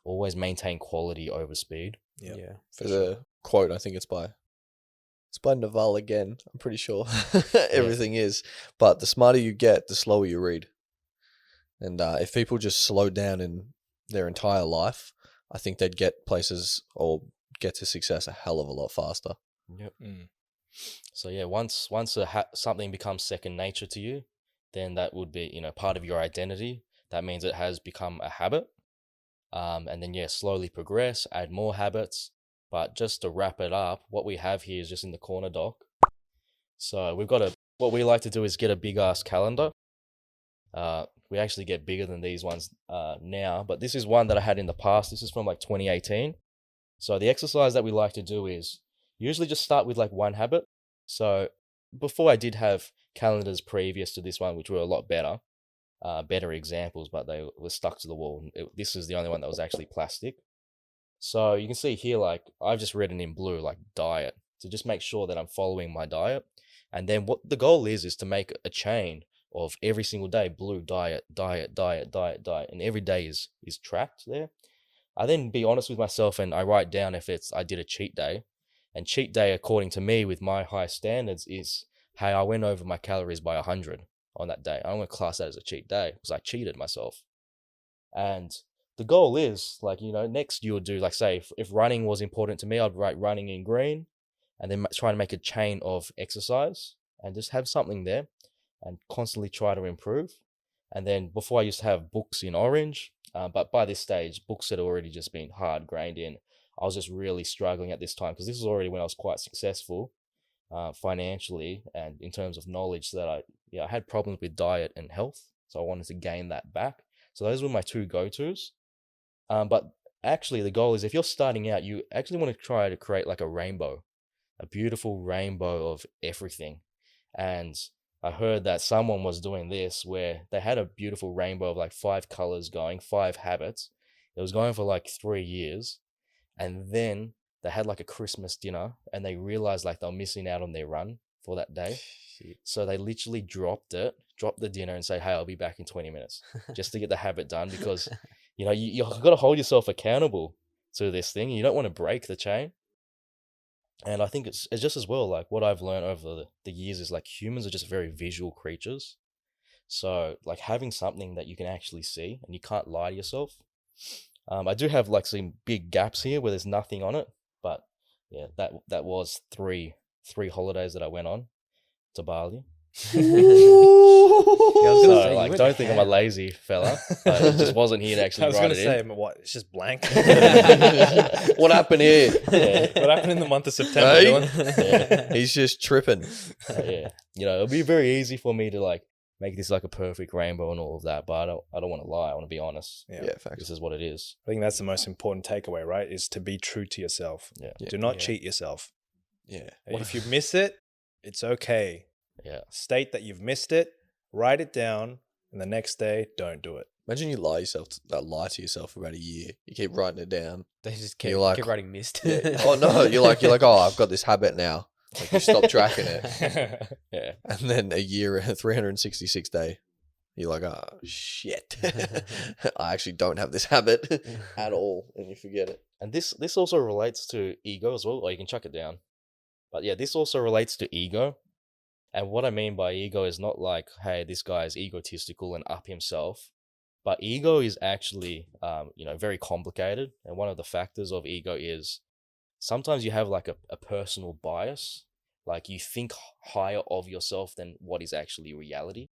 Always maintain quality over speed. Yeah. For the quote, I think it's by Naval again. I'm pretty sure everything is. But the smarter you get, the slower you read. And if people just slow down in their entire life, I think they'd get places or get to success a hell of a lot faster. Yep. So yeah, once something becomes second nature to you, then that would be, you know, part of your identity. That means it has become a habit. And then, slowly progress, add more habits. But just to wrap it up, what we have here is just in the corner doc. So we've got what we like to do is get a big ass calendar. We actually get bigger than these ones now, but this is one that I had in the past. This is from like 2018. So the exercise that we like to do is usually just start with like one habit. So before I did have calendars previous to this one, which were a lot better examples, but they were stuck to the wall. This is the only one that was actually plastic. So you can see here, like, I've just written in blue, like, diet, to just make sure that I'm following my diet. And then what the goal is to make a chain of every single day, blue, diet, and every day is tracked there. I then be honest with myself and I write down if I did a cheat day. And cheat day, according to me, with my high standards, is, hey, I went over my calories by 100 on that day. I don't want to class that as a cheat day because I cheated myself. And the goal is, like, you know, next you'll do, like, say, if running was important to me, I'd write running in green and then try to make a chain of exercise and just have something there and constantly try to improve. And then before I used to have books in orange, but by this stage, books had already just been hard grained in. I was just really struggling at this time because this was already when I was quite successful financially and in terms of knowledge, that I had problems with diet and health. So I wanted to gain that back. So those were my two go-tos. But actually the goal is, if you're starting out, you actually want to try to create like a beautiful rainbow of everything. And I heard that someone was doing this where they had a beautiful rainbow of like 5 colors going, 5 habits. It was going for like 3 years. And then they had like a Christmas dinner and they realized like they were missing out on their run for that day. So they literally dropped the dinner and say, hey, I'll be back in 20 minutes just to get the habit done, because, you know, you've got to hold yourself accountable to this thing. You don't want to break the chain. And I think it's just as well, like what I've learned over the years is like humans are just very visual creatures. So like having something that you can actually see and you can't lie to yourself. I do have like some big gaps here where there's nothing on it, but yeah, that was three holidays that I went on to Bali. Don't think I'm a lazy fella, but it just wasn't here to actually I was going to say, what? It's just blank. What happened here? What happened in the month of September, Dylan? He's just tripping. Yeah, you know, it'll be very easy for me to like make this like a perfect rainbow and all of that, but I don't want to lie. I want to be honest. Yeah, facts. This is what it is. I think that's the most important takeaway, right? Is to be true to yourself. Yeah. Do not cheat yourself. Yeah. If you miss it, it's okay. Yeah. State that you've missed it, write it down, and the next day, don't do it. Imagine you lie to yourself for about a year. You keep writing it down. They just You're like- keep writing missed. Yeah. Oh no, you're like, oh, I've got this habit now. Like you stop tracking it, Yeah. and then a year, 366 day, you're like, oh shit, I actually don't have this habit at all, and you forget it. And this also relates to ego as well, or you can chuck it down. But yeah, this also relates to ego. And what I mean by ego is not like, hey, this guy is egotistical and up himself. But ego is actually, very complicated. And one of the factors of ego is sometimes you have like a personal bias. Like you think higher of yourself than what is actually reality.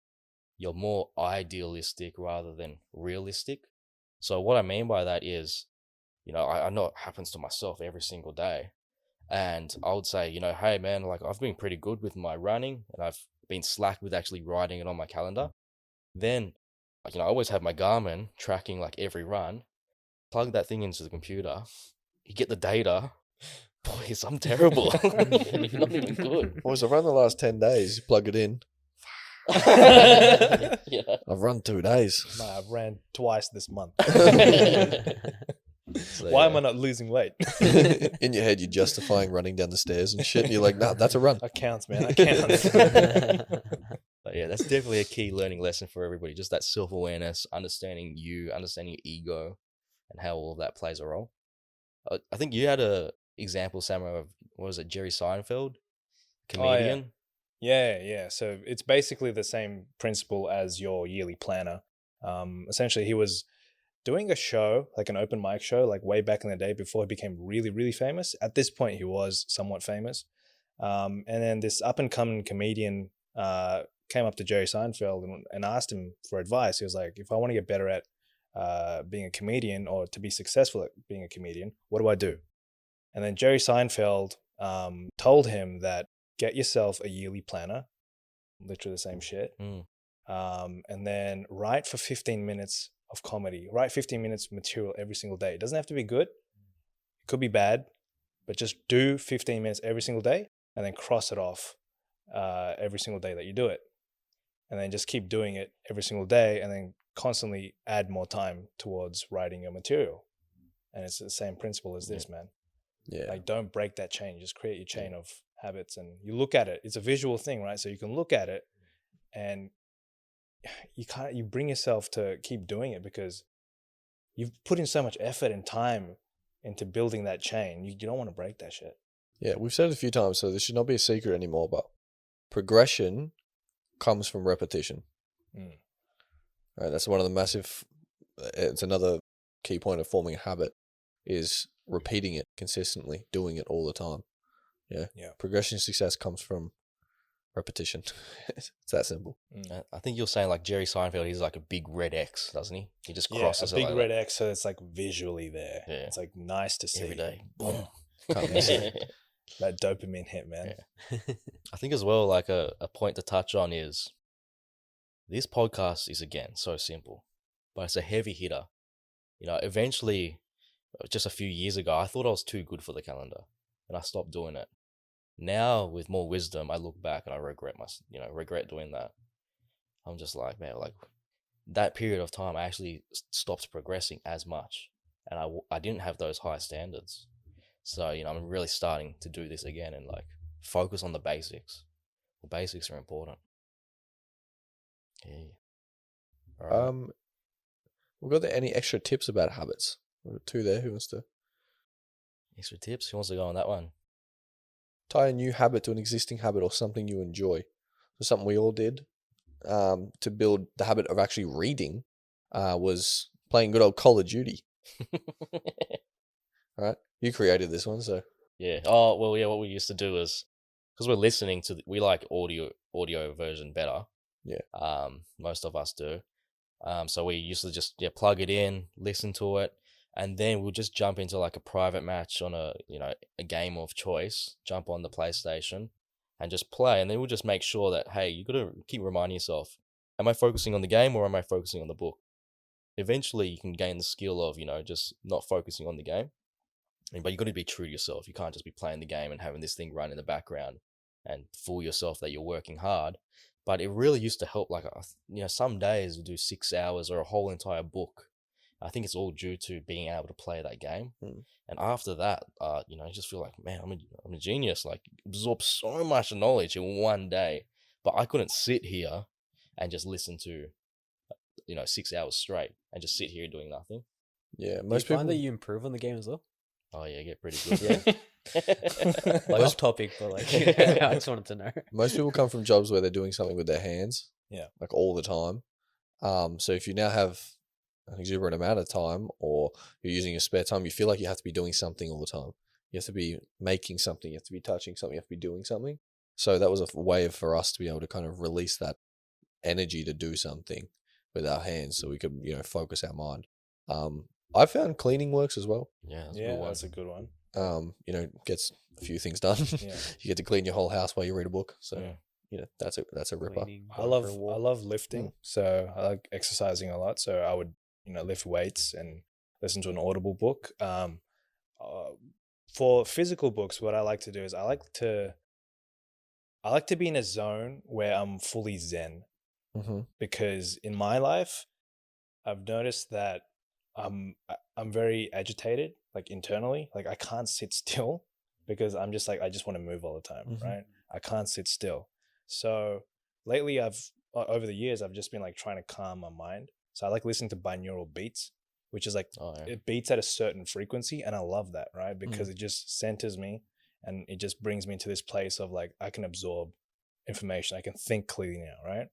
You're more idealistic rather than realistic. So what I mean by that is, I know it happens to myself every single day. And I would say, hey man, like I've been pretty good with my running and I've been slack with actually writing it on my calendar. Then, I always have my Garmin tracking like every run. Plug that thing into the computer. You get the data. Boys, I'm terrible. You're not even good. Boys, I've run the last 10 days. Plug it in. Yeah. I've run 2 days. No, I've ran twice this month. So, Why yeah. am I not losing weight? In your head, you're justifying running down the stairs and shit. And you're like, nah, that's a run. That counts, man. That counts. But yeah, that's definitely a key learning lesson for everybody. Just that self-awareness, understanding your ego, and how all of that plays a role. I think you had a example, Samuel, of, what was it, Jerry Seinfeld? Comedian? Yeah. So it's basically the same principle as your yearly planner. Essentially, he was doing a show, like an open mic show, like way back in the day before he became really, really famous. At this point, he was somewhat famous. And then this up-and-coming comedian came up to Jerry Seinfeld and asked him for advice. He was like, if I want to get better at being a comedian or to be successful at being a comedian, what do I do? And then Jerry Seinfeld told him that get yourself a yearly planner, literally the same shit, and then write for 15 minutes of comedy. Write 15 minutes material every single day. It doesn't have to be good. It could be bad, but just do 15 minutes every single day and then cross it off every single day that you do it. And then just keep doing it every single day and then constantly add more time towards writing your material. And it's the same principle as this, man. Yeah. Like, don't break that chain. Just create your chain of habits and you look at it. It's a visual thing, right? So you can look at it and you bring yourself to keep doing it because you've put in so much effort and time into building that chain. You don't want to break that shit. Yeah, we've said it a few times, so this should not be a secret anymore, but progression comes from repetition. Right, that's one of the it's another key point of forming a habit is repeating it consistently, doing it all the time. Yeah. Progression success comes from repetition. It's that simple. I think you're saying like Jerry Seinfeld, he's like a big red X, doesn't he? He just crosses a big it like red X, so it's like visually there. Yeah. It's like nice to see. every day. Boom. Can't miss it. That dopamine hit, man. I think as well, like a point to touch on is this podcast is, again, so simple, but it's a heavy hitter. Eventually, just a few years ago, I thought I was too good for the calendar and I stopped doing it. Now, with more wisdom, I look back and I regret doing that. I'm just like, man, like that period of time, I actually stopped progressing as much and I didn't have those high standards. So, I'm really starting to do this again and like focus on the basics. The basics are important. Yeah. All right. We've got any extra tips about habits? We've got 2 there. Who wants to Extra tips? Who wants to go on that one? tie a new habit to an existing habit or something you enjoy? So something we all did to build the habit of actually reading was playing good old Call of Duty. All right, you created this one, so Yeah. Oh, well, yeah, what we used to do is, because we're listening to, we like audio version better. Yeah. Most of us do. So we used to just plug it in, listen to it, and then we'll just jump into like a private match on a game of choice, jump on the PlayStation and just play. And then we'll just make sure that, hey, you got to keep reminding yourself, am I focusing on the game or am I focusing on the book? Eventually you can gain the skill of, just not focusing on the game. But you got to be true to yourself. You can't just be playing the game and having this thing run in the background and fool yourself that you're working hard. But it really used to help. Like, some days we do 6 hours or a whole entire book. I think it's all due to being able to play that game. And after that, you just feel like, man, I'm a genius. Like, absorb so much knowledge in one day. But I couldn't sit here and just listen to, 6 hours straight and just sit here doing nothing. Yeah, most people find that you improve on the game as well. Oh yeah, get pretty good. Like off topic, but like I just wanted to know. Most people come from jobs where they're doing something with their hands, like all the time. So if you now have an exuberant amount of time, or you're using your spare time, you feel like you have to be doing something all the time. You have to be making something. You have to be touching something. You have to be doing something. So that was a way for us to be able to kind of release that energy to do something with our hands, so we could focus our mind. I found cleaning works as well. Yeah, that's a good one. Gets a few things done. Yeah. You get to clean your whole house while you read a book. So that's a ripper. Cleaning, I love lifting. So I like exercising a lot. So I would lift weights and listen to an Audible book. For physical books, what I like to do is I like to be in a zone where I'm fully zen. Because in my life, I've noticed that I'm very agitated, like internally. Like I can't sit still because I'm just like, I just want to move all the time, right? I can't sit still. So lately over the years, I've just been like trying to calm my mind. So I like listening to binaural beats, which is like, it beats at a certain frequency. And I love that, right? Because it just centers me and it just brings me to this place of like, I can absorb information. I can think clearly now, right?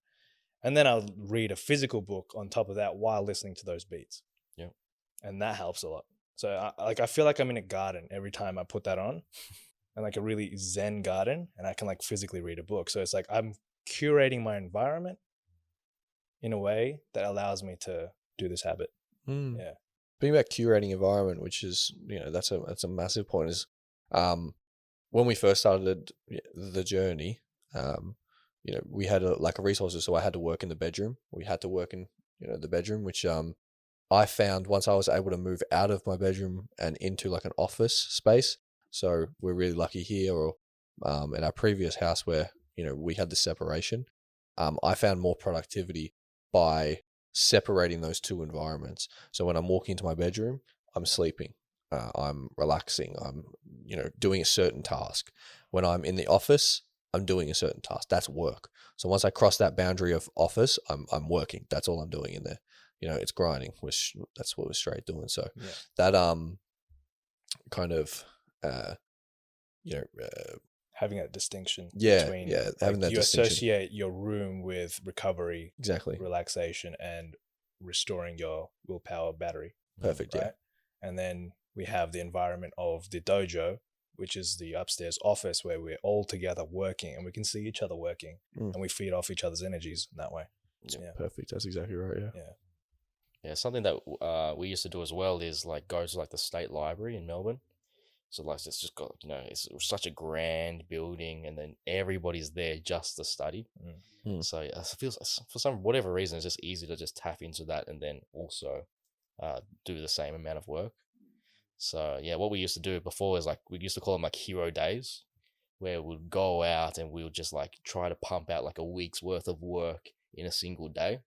And then I'll read a physical book on top of that while listening to those beats. Yeah. And that helps a lot. So I feel like I'm in a garden every time I put that on, and like a really zen garden, and I can like physically read a book. So it's like I'm curating my environment in a way that allows me to do this habit. Yeah. Being about curating environment, which is, that's a massive point, is when we first started the journey, we had a resources. So I had to work in the bedroom. We had to work in, the bedroom, which I found once I was able to move out of my bedroom and into like an office space. So we're really lucky here, or in our previous house where, we had the separation. I found more productivity by separating those two environments. So when I'm walking into my bedroom, I'm sleeping, I'm relaxing, I'm, doing a certain task. When I'm in the office, I'm doing a certain task. That's work. So once I cross that boundary of office, I'm working. That's all I'm doing in there. It's grinding, which that's what we're straight doing. So that kind of having that distinction between having that you distinction. Associate your room with recovery, exactly, relaxation, and restoring your willpower battery. Perfect. Right? And then we have the environment of the dojo, which is the upstairs office where we're all together working and we can see each other working and we feed off each other's energies in that way. Perfect. That's exactly right. Yeah, something that we used to do as well is like go to like the state library in Melbourne. So like it's just got, it's such a grand building, and then everybody's there just to study. So it feels, for whatever reason, it's just easy to just tap into that and then also do the same amount of work. So yeah, what we used to do before is like, we used to call them like hero days, where we'd go out and we would just like try to pump out like a week's worth of work in a single day.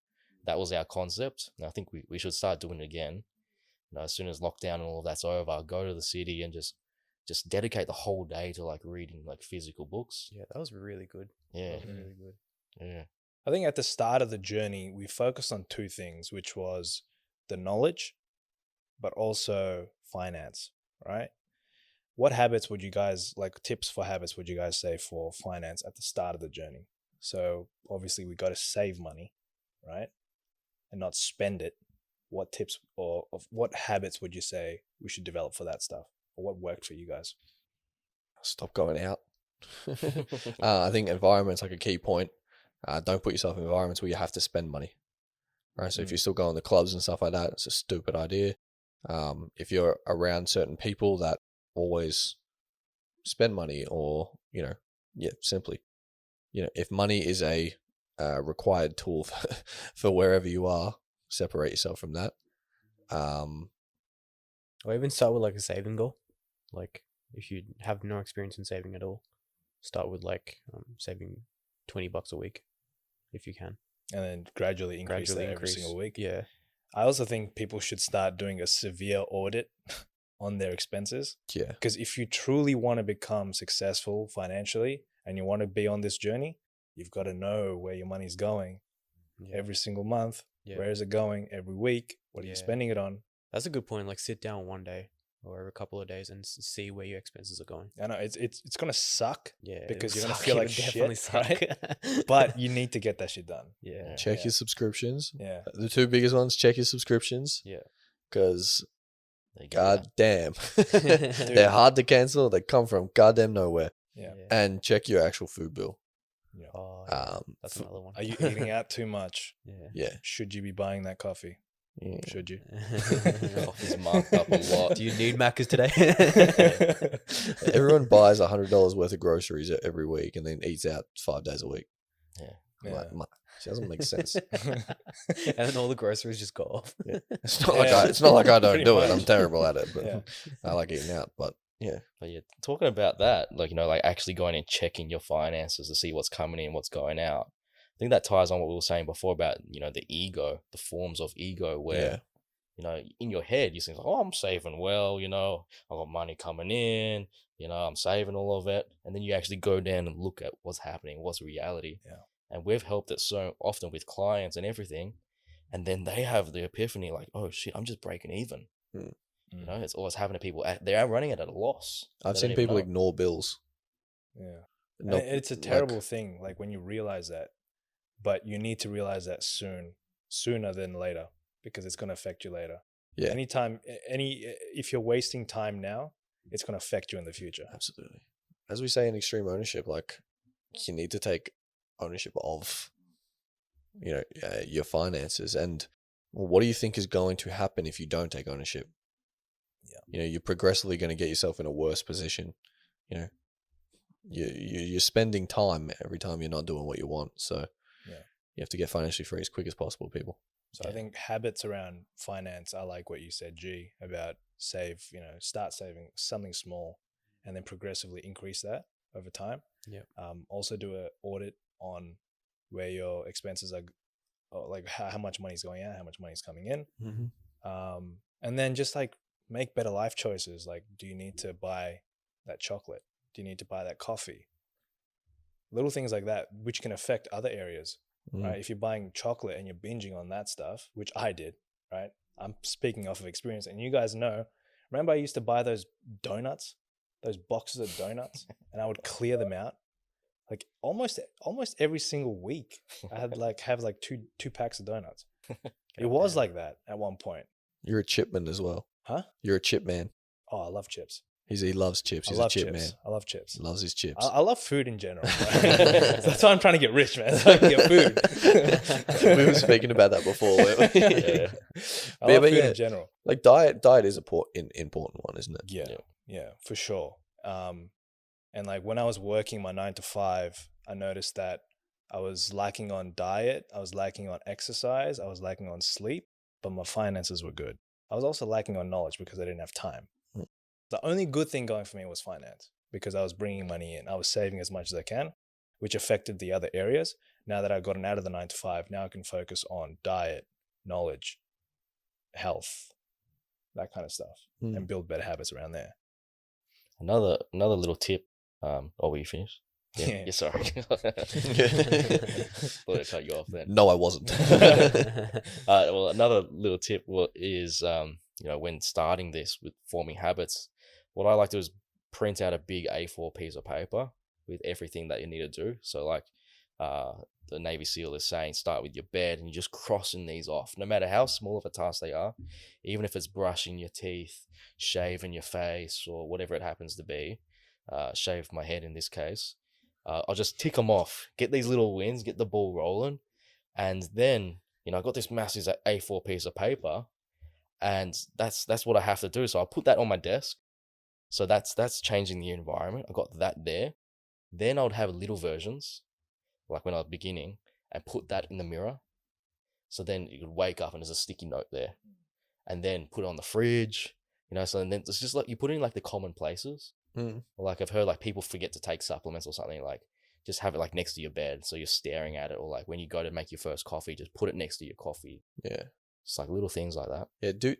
That was our concept. And I think we should start doing it again. As soon as lockdown and all of that's over, go to the city and just dedicate the whole day to like reading like physical books. Yeah, that was really good. Yeah. That was really good. Yeah. I think at the start of the journey, we focused on two things, which was the knowledge, but also finance, right? What habits would you guys, like tips for habits would you guys say for finance at the start of the journey? So obviously we got to save money, right? And not spend it. What tips or what habits would you say we should develop for that stuff? Or what worked for you guys? Stop going out. I think environment's like a key point. Don't put yourself in environments where you have to spend money, right? So if you're still going to clubs and stuff like that, it's a stupid idea. If you're around certain people that always spend money, or, simply, if money is a required tool for wherever you are, separate yourself from that. Or even start with like a saving goal. Like if you have no experience in saving at all, start with like saving $20 a week if you can, and then gradually increase that every single week. Yeah. I also think people should start doing a severe audit on their expenses. Yeah. Because if you truly want to become successful financially and you want to be on this journey, you've got to know where your money's going every single month. Yeah. Where is it going every week? What are you Yeah. spending it on? That's a good point. Like sit down one day or every couple of days and see where your expenses are going. I know it's gonna suck. Yeah, because it'll you're gonna suck. feel It'll like definitely shit, suck. right? But you need to get that shit done. Yeah. Check Yeah. your subscriptions. Yeah. The two biggest ones, check your subscriptions. Yeah. Because, There you go. god damn, they're hard to cancel. They come from goddamn nowhere. Yeah. And check your actual food bill. Yeah. Oh, yeah. That's f- another one. Are you eating out too much? Yeah. Yeah. Should you be buying that coffee? Yeah. Should you? Coffee's marked up a lot. Do you need Macca's today? Everyone buys $100 worth of groceries every week and then eats out 5 days a week. Yeah. I'm Yeah. like, it doesn't make sense. And then all the groceries just go off. It's not like Yeah. it's not like I don't Pretty do it. much. I'm terrible at it, but Yeah. I like eating out. But yeah, But yeah, talking about that, like, like actually going and checking your finances to see what's coming in, what's going out. I think that ties on what we were saying before about, the ego, the forms of ego where, in your head, you think, oh, I'm saving well, I've got money coming in, I'm saving all of it. And then you actually go down and look at what's happening, what's reality. Yeah. And we've helped it so often with clients and everything. And then they have the epiphany like, oh shit, I'm just breaking even. It's always happening to people. They are running it at a loss. I've They seen don't even people know. ignore bills. Yeah. Not- And it's a terrible thing, like when you realize that, but you need to realize that sooner than later, because it's going to affect you later. Yeah. If you're wasting time now, it's going to affect you in the future. Absolutely. As we say in extreme ownership, like you need to take ownership of, your finances. And what do you think is going to happen if you don't take ownership? Yeah. You're progressively going to get yourself in a worse position. You're spending time every time you're not doing what you want. So you have to get financially free as quick as possible, people. So I think habits around finance, I like what you said, G, about start saving something small and then progressively increase that over time. Yeah. Also do an audit on where your expenses are, like how much money is going out, how much money is coming in. Mm-hmm. And then just like make better life choices. Like, do you need to buy that chocolate? Do you need to buy that coffee? Little things like that, which can affect other areas. Right? If you're buying chocolate and you're binging on that stuff, which I did, right? I'm speaking off of experience, and you guys know. Remember, I used to buy those donuts, those boxes of donuts, and I would clear them out, like almost every single week. I had have two packs of donuts. It was like that at one point. You're a chip man as well. Huh? You're a chip man. Oh, I love chips. He loves chips. He's I love a chip chips. man. I love chips. He loves his chips. I love food in general. Right? That's why I'm trying to get rich, man. So I can get food. We were speaking about that before. Weren't we? Yeah. I love food in general. Like diet is an important one, isn't it? Yeah, for sure. And like when I was working my 9 to 5, I noticed that I was lacking on diet, I was lacking on exercise, I was lacking on sleep, but my finances were good. I was also lacking on knowledge because I didn't have time. The only good thing going for me was finance because I was bringing money in. I was saving as much as I can, which affected the other areas. Now that I've gotten out of the 9 to 5, now I can focus on diet, knowledge, health, that kind of stuff, and build better habits around there. Another little tip. Were you finished? Yeah, sorry. Thought I cut you off then. No, I wasn't. Well, another little tip is, when starting this with forming habits, what I like to do is print out a big A4 piece of paper with everything that you need to do. So like the Navy SEAL is saying, start with your bed and you're just crossing these off, no matter how small of a task they are, even if it's brushing your teeth, shaving your face, or whatever it happens to be, shave my head in this case. I'll just tick them off, get these little wins, get the ball rolling. And then, I've got this massive A4 piece of paper and that's what I have to do. So I'll put that on my desk. So that's changing the environment. I got that there. Then I would have little versions, like when I was beginning, and put that in the mirror. So then you could wake up and there's a sticky note there. And then put it on the fridge. You know, so then it's just like you put in like the common places. Like I've heard like people forget to take supplements or something, like just have it like next to your bed so you're staring at it, or like when you go to make your first coffee, just put it next to your coffee. Yeah. Just like little things like that. Yeah,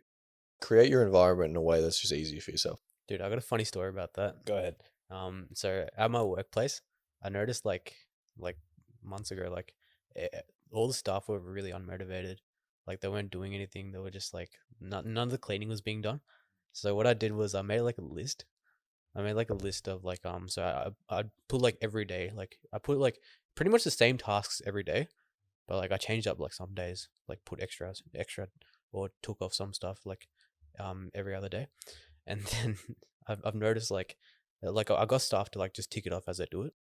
create your environment in a way that's just easy for yourself. Dude, I got a funny story about that. Go ahead. So at my workplace, I noticed like months ago, like all the staff were really unmotivated. Like they weren't doing anything. They were just like none of the cleaning was being done. So what I did was I made like a list. I made like a list of like so I put like every day, like I put like pretty much the same tasks every day, but like I changed up like some days, like put extra or took off some stuff like every other day. And then I've noticed like I got staff to like just tick it off as they do it.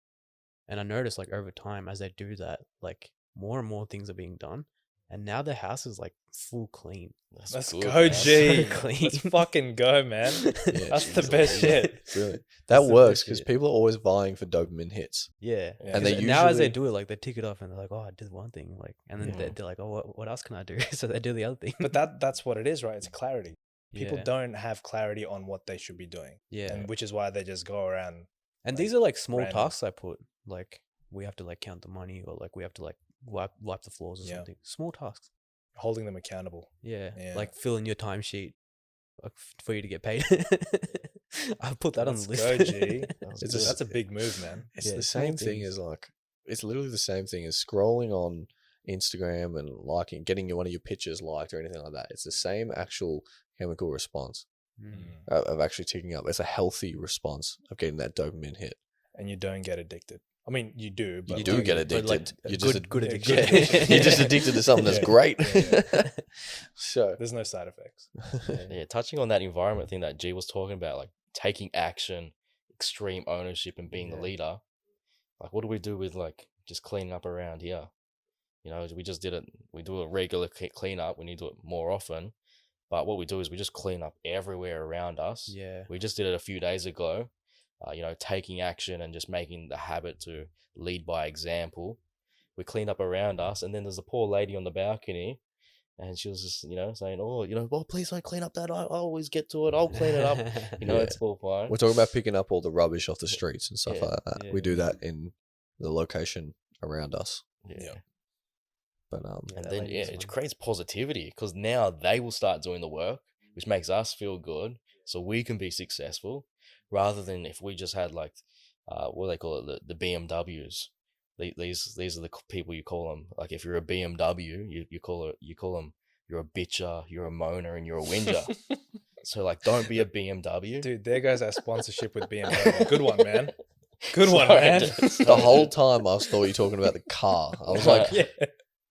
And I noticed like over time as they do that, like more and more things are being done. And now the house is like full clean. Let's good, go, man. G. So clean. Let's fucking go, man. Yeah, That's the best shit. Brilliant. That's That the works best because shit. people are always vying for dopamine hits. Yeah. Yeah. And they 'Cause now as they usually- do it, like they tick it off and they're like, oh, I did one thing. Like, and then they're like, oh, what else can I do? So they do the other thing. But that's what it is, right? It's clarity. People Yeah. don't have clarity on what they should be doing. Yeah. And which is why they just go around. And these are like small random. tasks I put. Like we have to like count the money, or like we have to like wipe the floors or Yeah. something. Small tasks. Holding them accountable. Yeah. Yeah. Like fill in your timesheet for you to get paid. I put that Let's on the list. go, G. It's a- That's a big move, man. It's Yeah, the small same thing things. as like, it's literally the same thing as scrolling on Instagram and liking, getting one of your pictures liked or anything like that. It's the same actual chemical response of actually ticking up. It's a healthy response of getting that dopamine hit. And you don't get addicted. I mean, you do, but You do get but, addicted. like, You're good- just good Yeah, addiction. good. You're just addicted to something that's Yeah. great. Yeah, So there's no side effects. Yeah, touching on that environment thing that G was talking about, like taking action, extreme ownership, and being the leader. Like, what do we do with like just cleaning up around here? You know, we just did it. We do a regular cleanup. We need to do it more often. But what we do is we just clean up everywhere around us. Yeah. We just did it a few days ago. You know, taking action and just making the habit to lead by example. We cleaned up around us, and then there's a poor lady on the balcony, and she was just, you know, saying, "Oh, you know, well, please don't clean up that. I always get to it. I'll clean it up." You know, Yeah. it's all fine. we're talking about picking up all the rubbish off the streets and stuff Yeah, like that. yeah. We do that in the location around us. Yeah. But And that then lady yeah, was it one. creates positivity because now they will start doing the work, which makes us feel good, so we can be successful. Rather than if we just had like, what do they call it, the BMWs. These are the people you call them. Like if you're a BMW, you call them. You're a bitcher, you're a moaner, and you're a whinger. So like, don't be a BMW. Dude, there goes our sponsorship with BMW. Good one, man. Good one, Sorry, man. the whole time I thought you were talking about the car. I was like, Yeah.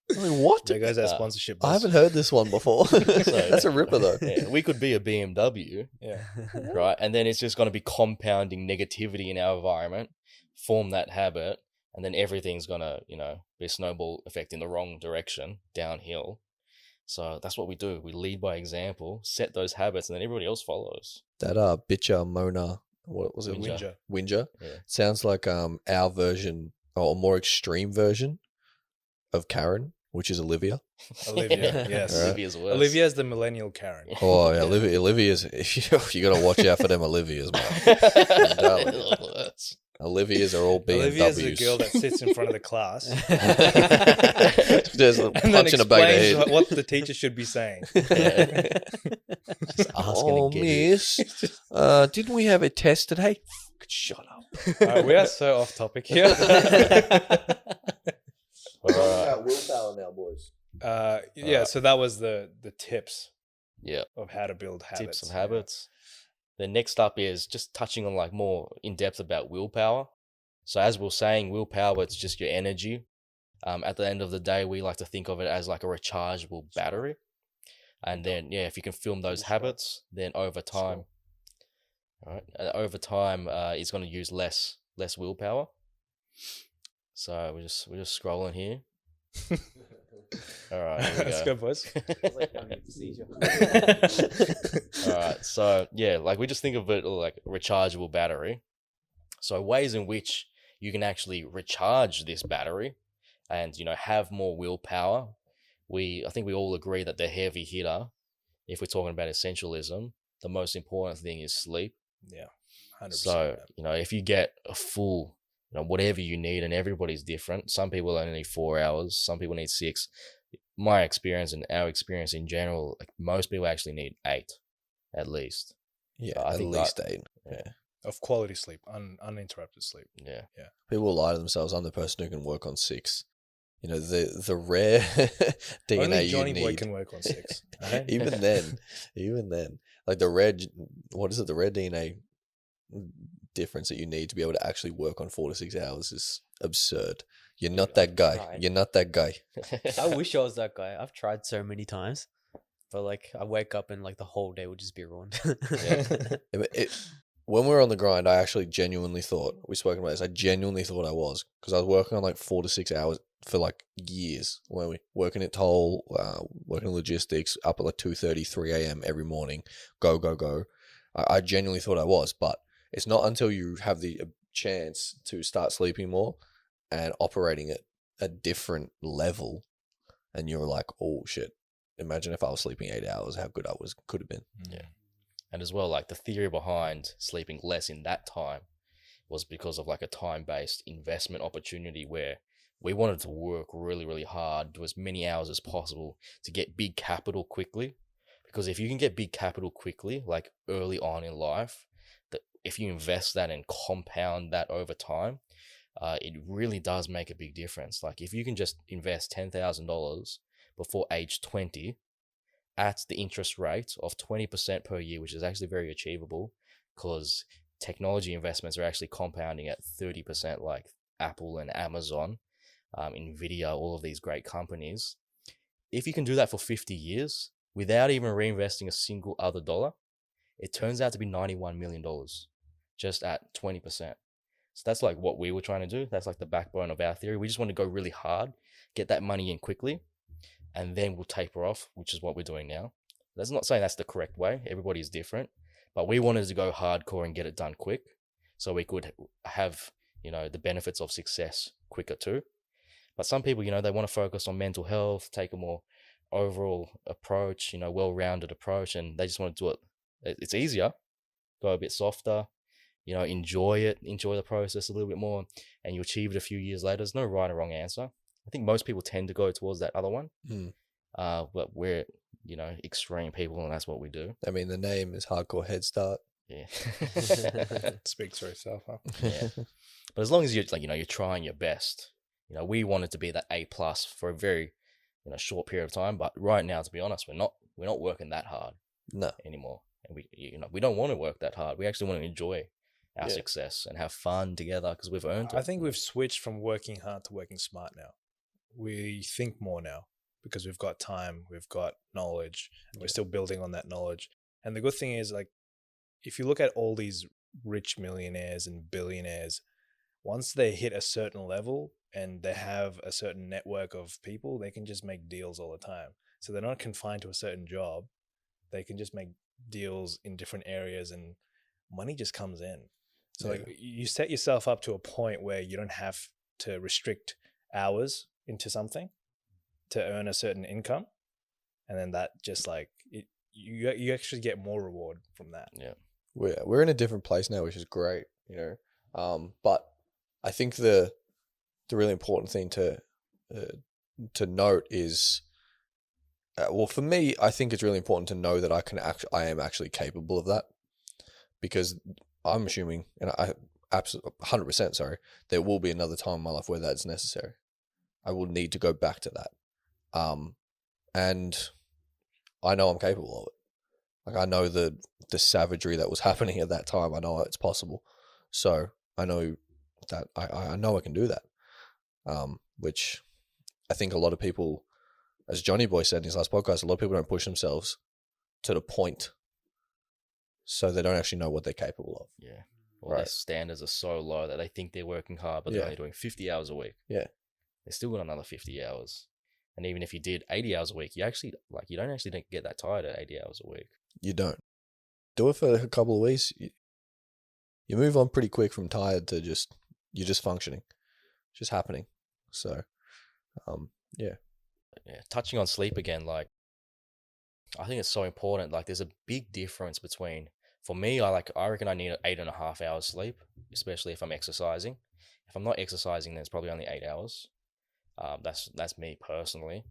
what? There goes our sponsorship. I boss. haven't heard this one before. That's a ripper though. Yeah, we could be a BMW, Yeah. right? And then it's just going to be compounding negativity in our environment, form that habit, and then everything's going to, you know, be a snowball effect in the wrong direction, downhill. So that's what we do. We lead by example, set those habits, and then everybody else follows. That bitcher, moaner, what was it? Whinger. Whinger. Whinger. Yeah. Sounds like our version or a more extreme version of Karen, which is Olivia. Olivia, yes. Alright. Olivia's worse. Olivia's the millennial Karen. Oh, yeah, Olivia's. You got to watch out for them Olivias, man. Darling. Olivias are all BMWs. Olivia's the girl that sits in front of the class There's a and then punch in a bag of explains head. what the teacher should be saying. Just asking Oh, to get it. miss, didn't we have a test today? Shut up. We are so off topic here. willpower now, boys. Yeah, so that was the tips Yeah. of how to build habits. Tips of habits. Then next up is just touching on like more in depth about willpower. So as we we're saying, willpower, it's just your energy. At the end of the day, we like to think of it as like a rechargeable battery. And then, yeah, if you can film those habits, then over time, all right, it's going to use less willpower. So we're just scrolling here. All right, here we Let's go. go, boys. All right, so yeah, like we just think of it like a rechargeable battery. So ways in which you can actually recharge this battery and, you know, have more willpower. I think we all agree that the heavy hitter, if we're talking about essentialism, the most important thing is sleep. Yeah, 100%. So, if you get a full, whatever you need, and everybody's different. Some people only need 4 hours. Some people need 6. My experience and our experience in general, like most people actually need 8 at least. Yeah, I at think least that- 8. Yeah. Of quality sleep, uninterrupted sleep. Yeah. People lie to themselves. I'm the person who can work on 6. The rare DNA Only you Johnny Boy need. can work on 6. Right? even then, like the rare DNA difference that you need to be able to actually work on 4 to 6 hours is absurd. You're not that guy. Right. You're not that guy. I wish I was that guy. I've tried so many times, but like I wake up and like the whole day would just be ruined. When we were on the grind, I actually genuinely thought, we spoke about this, I genuinely thought I was, because I was working on like 4 to 6 hours for like years, weren't we? Working at Toll, working in logistics, up at like 2:30, 3 a.m. every morning, go. I genuinely thought I was, but it's not until you have the chance to start sleeping more and operating at a different level, and you're like, oh shit, imagine if I was sleeping 8 hours, how good I could have been. Yeah. And as well, like the theory behind sleeping less in that time was because of like a time-based investment opportunity where we wanted to work really, really hard, do as many hours as possible to get big capital quickly. Because if you can get big capital quickly, like early on in life, that if you invest that and compound that over time, it really does make a big difference. Like if you can just invest $10,000 before age 20, at the interest rate of 20% per year, which is actually very achievable because technology investments are actually compounding at 30%, like Apple and Amazon, Nvidia, all of these great companies. If you can do that for 50 years without even reinvesting a single other dollar, it turns out to be $91 million just at 20%. So that's like what we were trying to do. That's like the backbone of our theory. We just want to go really hard, get that money in quickly, and then we'll taper off, which is what we're doing now. That's not saying that's the correct way. Everybody is different. But we wanted to go hardcore and get it done quick so we could have, the benefits of success quicker too. But some people, they want to focus on mental health, take a more overall approach, well-rounded approach, and they just want to do it. It's easier, go a bit softer, enjoy the process a little bit more, and you achieve it a few years later. There's no right or wrong answer. I think most people tend to go towards that other one. But we're, extreme people, and that's what we do. I mean, the name is Hardcore Headstart. Yeah. Speaks for itself, huh? Yeah. But as long as you're you're trying your best, we wanted to be that A+ for a very, short period of time. But right now, to be honest, we're not working that hard anymore. And we don't want to work that hard. We actually want to enjoy our success and have fun together because we've earned it. I think we've switched from working hard to working smart now. We think more now because we've got time, we've got knowledge, and we're still building on that knowledge. And the good thing is, like, if you look at all these rich millionaires and billionaires, once they hit a certain level and they have a certain network of people, they can just make deals all the time. So they're not confined to a certain job. They can just make deals in different areas and money just comes in. So like you set yourself up to a point where you don't have to restrict hours into something to earn a certain income. And then that just like, you actually get more reward from that. Yeah. We're in a different place now, which is great, but I think the really important thing to note is, well, for me, I think it's really important to know that I am actually capable of that, because I'm assuming, and I absolutely 100% sorry, there will be another time in my life where that's necessary. I will need to go back to that, and I know I'm capable of it. Like, I know the savagery that was happening at that time. I know it's possible. So I know that I know I can do that. Which I think a lot of people, as Johnny Boy said in his last podcast, a lot of people don't push themselves to the point, so they don't actually know what they're capable of. Yeah. Or their standards are so low that they think they're working hard, but they're only doing 50 hours a week. Yeah. They still got another 50 hours. And even if you did 80 hours a week, you don't actually get that tired at 80 hours a week. You don't. Do it for a couple of weeks. You move on pretty quick from tired to you're just functioning. It's just happening. So, yeah. Yeah. Touching on sleep again, like, I think it's so important. Like, there's a big difference between, for me, I reckon I need 8.5 hours sleep, especially if I'm exercising. If I'm not exercising, then it's probably only 8 hours. That's me personally.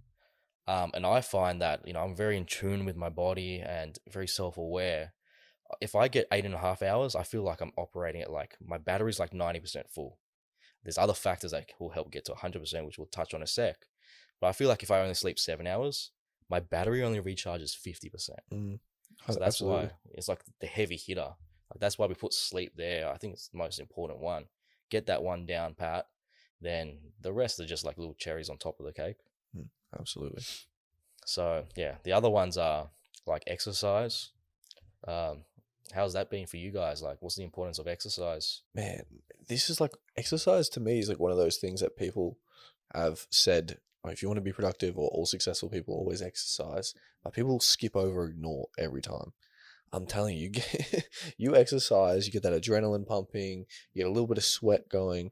And I find that, I'm very in tune with my body and very self-aware. If I get 8.5 hours, I feel like I'm operating at like, my battery's like 90% full. There's other factors that will help get to 100%, which we'll touch on in a sec. But I feel like if I only sleep 7 hours, my battery only recharges 50%. So that's why it's like the heavy hitter. Like, that's why we put sleep there. I think it's the most important one. Get that one down pat. Then the rest are just like little cherries on top of the cake. Absolutely. So yeah, the other ones are like exercise. How's that been for you guys? Like, what's the importance of exercise? Man, this is like, exercise to me is like one of those things that people have said, oh, if you want to be productive, or all successful people always exercise, but people skip over, ignore every time. I'm telling you, you exercise, you get that adrenaline pumping, you get a little bit of sweat going,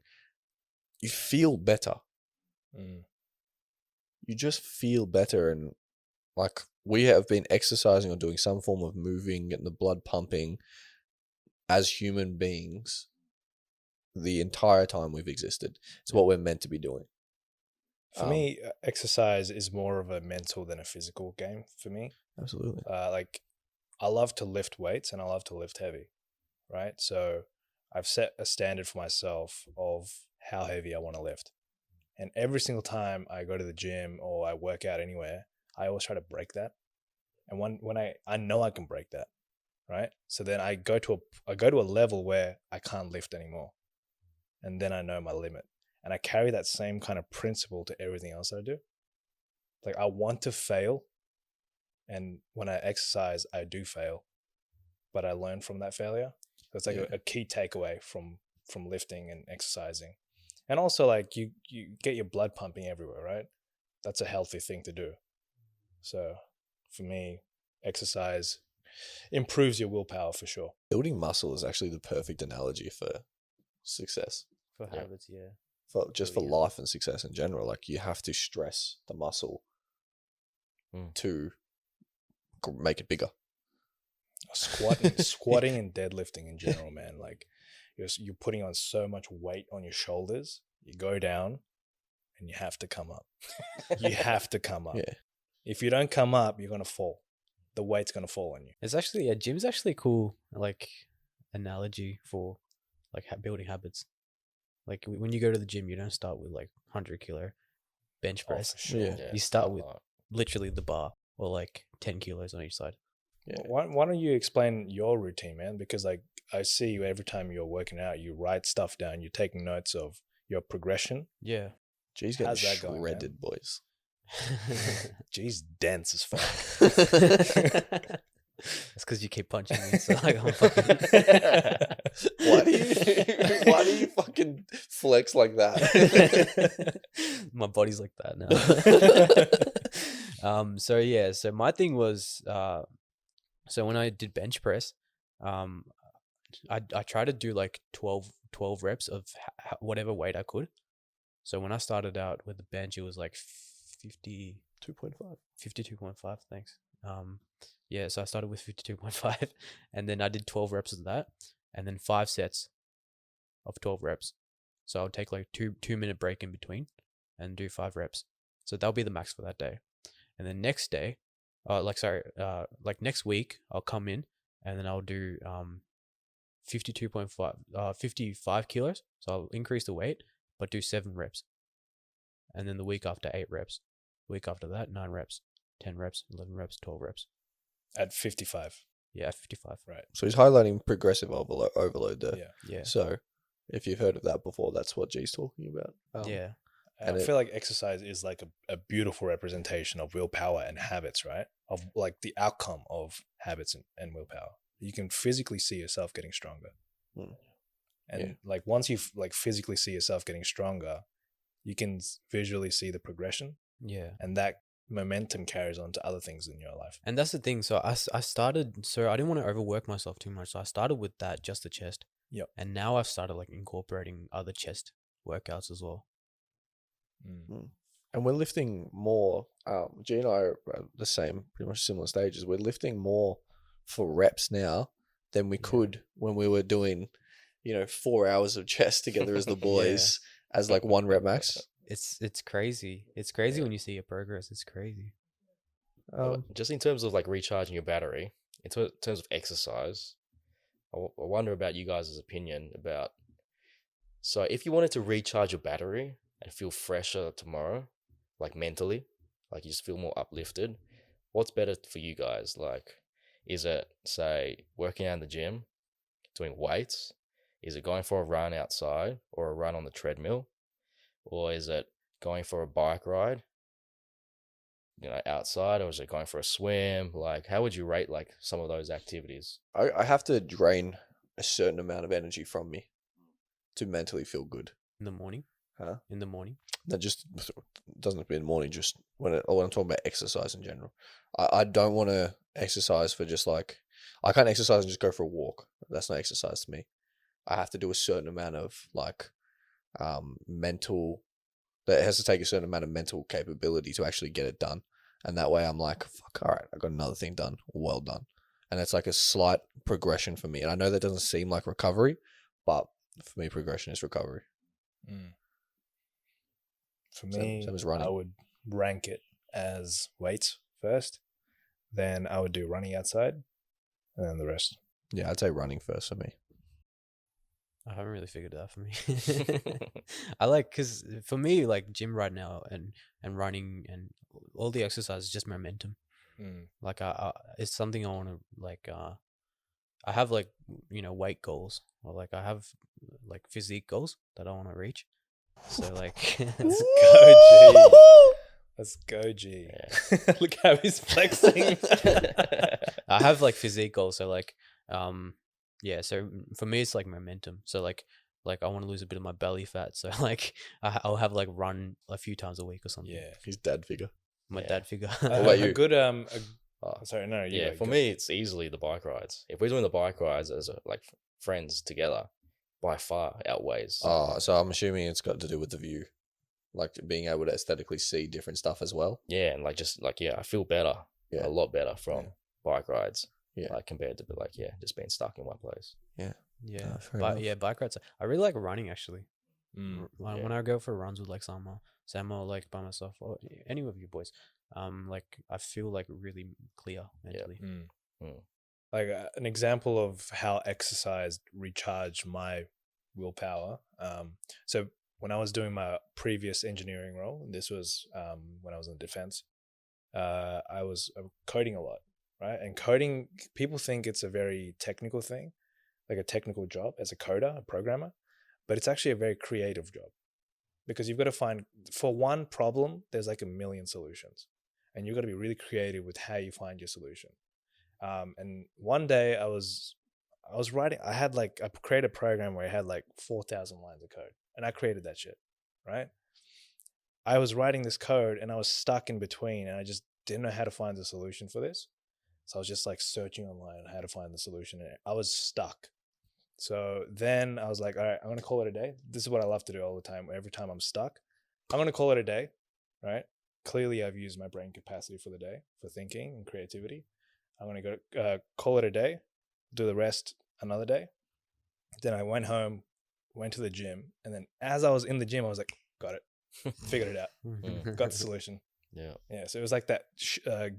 you feel better. You just feel better. And like, we have been exercising or doing some form of moving, getting the blood pumping as human beings the entire time we've existed. It's what we're meant to be doing. For me, exercise is more of a mental than a physical game for me. Absolutely. Like, I love to lift weights and I love to lift heavy, right? So I've set a standard for myself of how heavy I want to lift. And every single time I go to the gym or I work out anywhere, I always try to break that. And when I know I can break that, right? So then I go to a level where I can't lift anymore. And then I know my limit. And I carry that same kind of principle to everything else that I do. Like, I want to fail. And when I exercise, I do fail. But I learn from that failure. So it's like a key takeaway from lifting and exercising. And also, like, you get your blood pumping everywhere, right? That's a healthy thing to do. So for me, exercise improves your willpower for sure. Building muscle is actually the perfect analogy for success. For habits, yeah. For life and success in general. Like, you have to stress the muscle to make it bigger. Squatting and deadlifting in general, man. Like, you're putting on so much weight on your shoulders. You go down and you have to come up. You have to come up. Yeah. If you don't come up, you're going to fall. The weight's going to fall on you. It's actually, gym's actually a cool, like, analogy for, like, building habits. Like, when you go to the gym, you don't start with, like, 100 kilo bench press. For sure. Yeah. You start with literally the bar, or, like, 10 kilos on each side. Yeah. Why don't you explain your routine, man? Because, like, I see you every time you're working out, you write stuff down, you're taking notes of your progression. Yeah. G's getting How's that going, shredded, boys. G's dense as fuck. That's because you keep punching me. So, like, I'm fucking... Why do you fucking flex like that? My body's like that now. So my thing was, so when I did bench press, I tried to do like 12 reps of whatever weight I could. So when I started out with the bench, it was like 52.5. Thanks. Yeah, so I started with 52.5, and then I did 12 reps of that, and then 5 sets of 12 reps. So I would take like 2-minute break in between and do 5 reps. So that'll be the max for that day. And then next day, next week, I'll come in and then I'll do 55 kilos. So I'll increase the weight, but do 7 reps. And then the week after, 8 reps. Week after that, 9 reps, 10 reps, 11 reps, 12 reps. At 55. Yeah, 55. Right. So he's highlighting progressive overload there. Yeah. So if you've heard of that before, that's what G's talking about. Yeah. And I feel like exercise is like a beautiful representation of willpower and habits, right? Of like the outcome of habits and willpower. You can physically see yourself getting stronger. And like once you like physically see yourself getting stronger, you can visually see the progression. Yeah. And that momentum carries on to other things in your life. And that's the thing. So I started, so I didn't want to overwork myself too much. So I started with that, just the chest. Yep. And now I've started like incorporating other chest workouts as well. And we're lifting more. G and I are the same, pretty much similar stages. We're lifting more for reps now than we could when we were doing, 4 hours of chest together as the boys as like 1 rep max. It's crazy. It's crazy when you see your progress. It's crazy. Just in terms of like recharging your battery, in terms of exercise, I wonder about you guys' opinion about. So if you wanted to recharge your battery and feel fresher tomorrow, like mentally, like you just feel more uplifted, what's better for you guys? Like, is it, say, working out in the gym, doing weights? Is it going for a run outside or a run on the treadmill? Or is it going for a bike ride, outside? Or is it going for a swim? Like, how would you rate like some of those activities? I have to drain a certain amount of energy from me to mentally feel good. In the morning? Huh? In the morning? That just doesn't have to be in the morning, just when I'm talking about exercise in general. I don't want to exercise for just like, I can't exercise and just go for a walk. That's not exercise to me. I have to do a certain amount of like mental, that it has to take a certain amount of mental capability to actually get it done. And that way I'm like, fuck, all right, I got another thing done. Well done. And it's like a slight progression for me. And I know that doesn't seem like recovery, but for me, progression is recovery. For me, same as running. I would rank it as weights first, then I would do running outside, and then the rest. Yeah, I'd say running first for me. I haven't really figured it out for me. I like, because for me, like gym right now and running and all the exercise is just momentum. Like I it's something I want to like. I have like weight goals, or like I have like physique goals that I want to reach. So like, let's go, G. Let's go, G. Yeah. Look how he's flexing. I have like physique goals. So like, yeah. So for me, it's like momentum. So like I want to lose a bit of my belly fat. So like, I'll have like run a few times a week or something. Yeah, His dad figure. My dad figure. What about you? A good sorry, no. You Yeah, go, for go. me, it's easily the bike rides. If we're doing the bike rides as like friends together, by far outweighs. Oh, so I'm assuming it's got to do with the view, like being able to aesthetically see different stuff as well. Yeah, and like just like I feel better, Yeah. a lot better from bike rides. Yeah. Like compared to just being stuck in one place. Yeah, fair but enough. yeah, bike rides. I really like running actually. Mm, When I go for runs with like Sam or like by myself or any of you boys, like I feel like really clear mentally. Like an example of how exercise recharged my willpower. So when I was doing my previous engineering role, and this was when I was in defense, I was coding a lot, right? And coding, people think it's a very technical thing, like a technical job as a coder, a programmer, but it's actually a very creative job because you've got to find, for one problem, there's like a million solutions, and you've got to be really creative with how you find your solution. And one day I was writing, I created a program where I had like 4,000 lines of code, and I created that shit, right? I was writing this code and I was stuck in between, and I just didn't know how to find the solution for this. So I was just like searching online on how to find the solution, and I was stuck. So then I was like, all right, I'm going to call it a day. This is what I love to do all the time. Every time I'm stuck, I'm going to call it a day, right? Clearly I've used my brain capacity for the day for thinking and creativity. I'm going to go call it a day, do the rest another day. Then I went home, went to the gym. And then as I was in the gym, I was like, got it. Figured it out. Got the solution. Yeah. Yeah. So it was like that,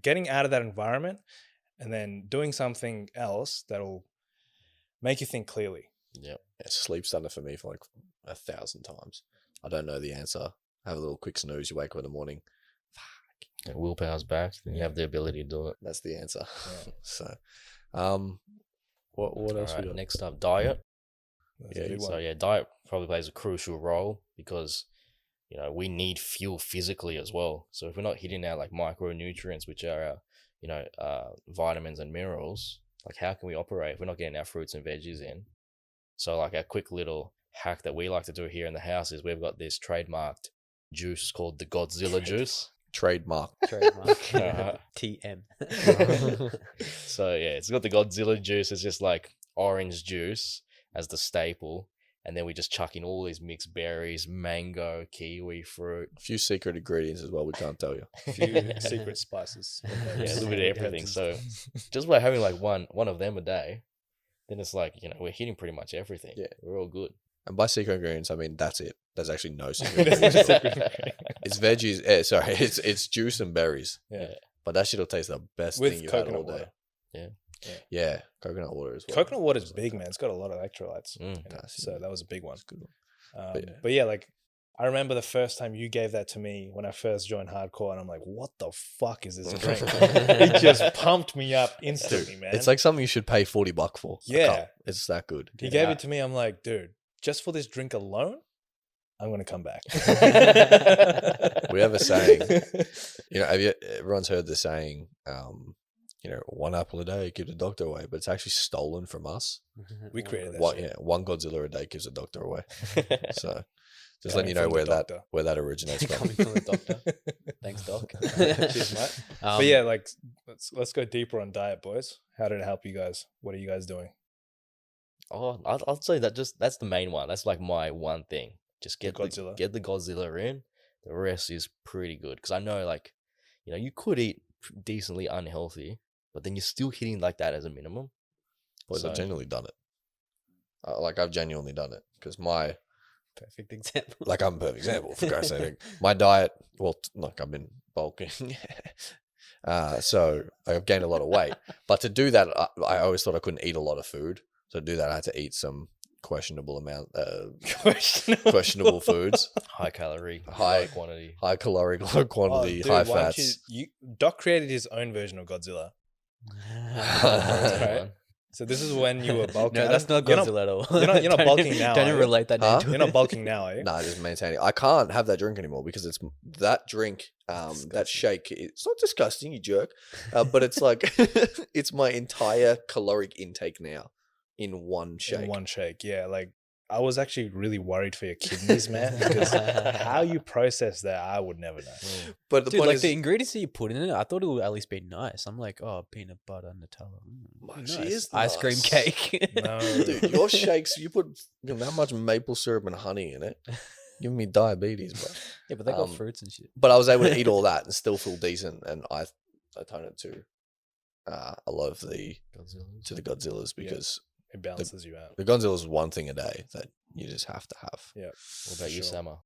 getting out of that environment and then doing something else that'll make you think clearly. Yeah. Sleep's done it for me for like 1,000 times. I don't know the answer. Have a little quick snooze. You wake up in the morning. And willpower's back. Then you have the ability to do it. That's the answer. Yeah. So, what else we got? Next up, diet. That's a big one. So diet probably plays a crucial role because we need fuel physically as well. So if we're not hitting our like micronutrients, which are our vitamins and minerals, like how can we operate if we're not getting our fruits and veggies in? So like a quick little hack that we like to do here in the house is we've got this trademarked juice called the Godzilla Juice. Trademark. TM. So it's got the Godzilla Juice. It's just like orange juice as the staple, and then we just chuck in all these mixed berries, mango, kiwi fruit. A few secret ingredients as well. We can't tell you. A few secret spices. Yeah, a little bit of everything. So just by having like one of them a day, then it's like, we're hitting pretty much everything. Yeah. We're all good. And by secret ingredients, I mean that's it. There's actually no secret ingredients. It's veggies. Sorry, it's juice and berries. Yeah. But that shit'll taste the best With thing you've had all coconut day. water. Yeah, coconut water as well. Coconut water is big, man. It's got a lot of electrolytes. Mm. in it, so that was a big one. Good one. But yeah, like I remember the first time you gave that to me when I first joined hardcore, and I'm like, what the fuck is this drink? It just pumped me up instantly, man. It's like something you should pay $40 for. Yeah. It's that good. He gave it to me. I'm like, dude, just for this drink alone, I'm gonna come back. We have a saying, everyone's heard the saying, one apple a day keeps the doctor away, but it's actually stolen from us. We created that. One Godzilla a day keeps the doctor away. So just letting Coming you know from the where that originates from. Coming from the doctor. Thanks, Doc. Cheers, mate. But yeah, like let's go deeper on diet, boys. How did it help you guys? What are you guys doing? Oh, I'll say that's the main one. That's like my one thing. Just get The Godzilla. Get the Godzilla in. The rest is pretty good because I know, like, you could eat decently unhealthy, but then you're still hitting like that as a minimum. Boys, I've genuinely done it. I've genuinely done it because Perfect example. like I'm a perfect example for Christ's sake. My diet, well, look, I've been bulking, so I've gained a lot of weight. But to do that, I always thought I couldn't eat a lot of food. So to do that, I had to eat some questionable amount, questionable foods, High calorie, High- high quantity. high caloric, low quantity, dude, high why don't fats. Doc created his own version of Godzilla. Right. So this is when you were bulking. No, that's not You're not- Godzilla at all. you're not Don't bulking even- now, Don't are even you? relate that Huh? name to You're it. not bulking now, are you? Nah, just maintaining. I can't have that drink anymore because it's that drink, that shake. It's not disgusting, you jerk, but it's like it's my entire caloric intake now in one shake. In one shake, yeah. Like I was actually really worried for your kidneys, man, because how you process that, I would never know. But the Dude, point like is, the ingredients that you put in it, I thought it would at least be nice. I'm like, oh, peanut butter, Nutella, She nice. is Ice cream nice. cake. No, dude, your shakes, you put that much maple syrup and honey in it, giving me diabetes, bro. Yeah, but they got Um, fruits and shit. But I was able to eat all that and still feel decent, and I tone it to a lot of the Godzillas because it balances you out. the Godzilla is one thing a day that you just have to have. Yeah. What about you, Sure. Sama?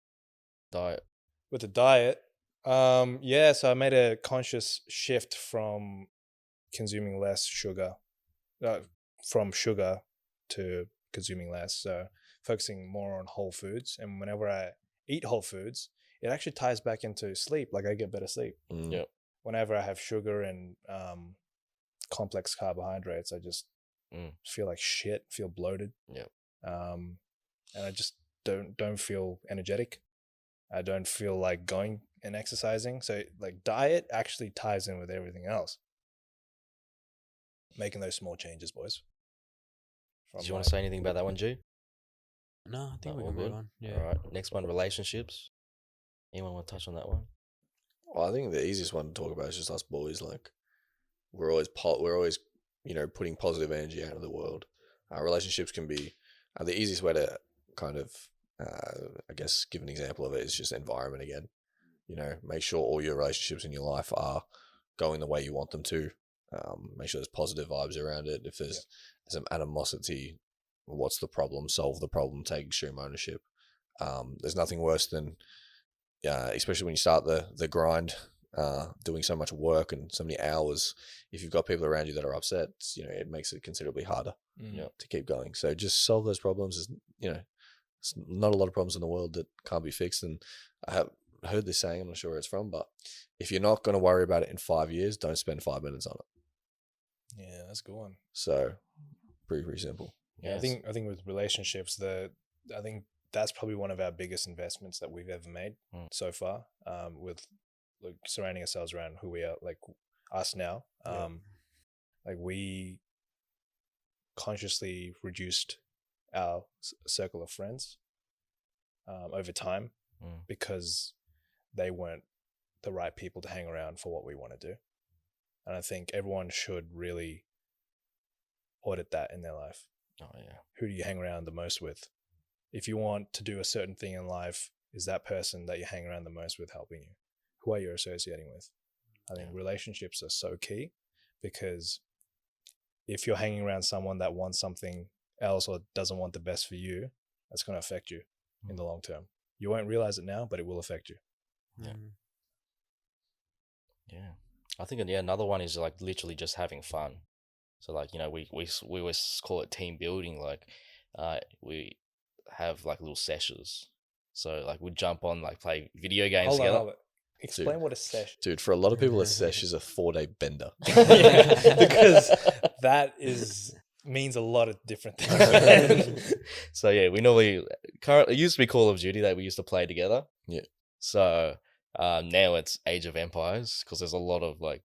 Diet. With the diet, yeah, so I made a conscious shift from consuming less sugar, from sugar to consuming less. So focusing more on whole foods. And whenever I eat whole foods, it actually ties back into sleep. Like I get better sleep. Mm. Yep. Whenever I have sugar and complex carbohydrates, I just feel like shit, feel bloated. Yep. And I just don't feel energetic. I don't feel like going and exercising. So like diet actually ties in with everything else. Making those small changes, boys. Do you want to say anything about that one, G? No, I think No, we all can move good. on. Yeah. All right. Next one, relationships. Anyone want to touch on that one? Well, I think the easiest one to talk about is just us boys. Like we're always putting positive energy out of the world. Relationships can be the easiest way to kind of I guess give an example of it is just environment again. Make sure all your relationships in your life are going the way you want them to. Make sure there's positive vibes around it. If there's some animosity, what's the problem? Solve the problem. Take extreme ownership. There's nothing worse than, especially when you start the grind, doing so much work and so many hours. If you've got people around you that are upset, it makes it considerably harder to keep going. So just solve those problems. There's not a lot of problems in the world that can't be fixed. And I have heard this saying, I'm not sure where it's from, but if you're not going to worry about it in 5 years, don't spend 5 minutes on it. Yeah, that's a good one. So pretty simple. Yeah, I think with relationships, I think that's probably one of our biggest investments that we've ever made so far. With like surrounding ourselves around who we are, like us now. Like we consciously reduced our circle of friends over time because they weren't the right people to hang around for what we want to do. And I think everyone should really audit that in their life. Oh yeah. Who do you hang around the most with? if you want to do a certain thing in life, is that person that you hang around the most with helping you? Who are you associating with? I think relationships are so key, because if you're hanging around someone that wants something else or doesn't want the best for you, that's going to affect you in the long term. You won't realize it now, but it will affect you. Yeah. Yeah. I think, another one is like literally just having fun. So like, we always call it team building. Like, we have like little sessions. So like we jump on, like play video games together. Hold on. Explain what a session. Dude, for a lot of people, a sesh is a 4-day bender. Because that means a lot of different things. So yeah, we normally it used to be Call of Duty that we used to play together. Yeah. So now it's Age of Empires, because there's a lot of like,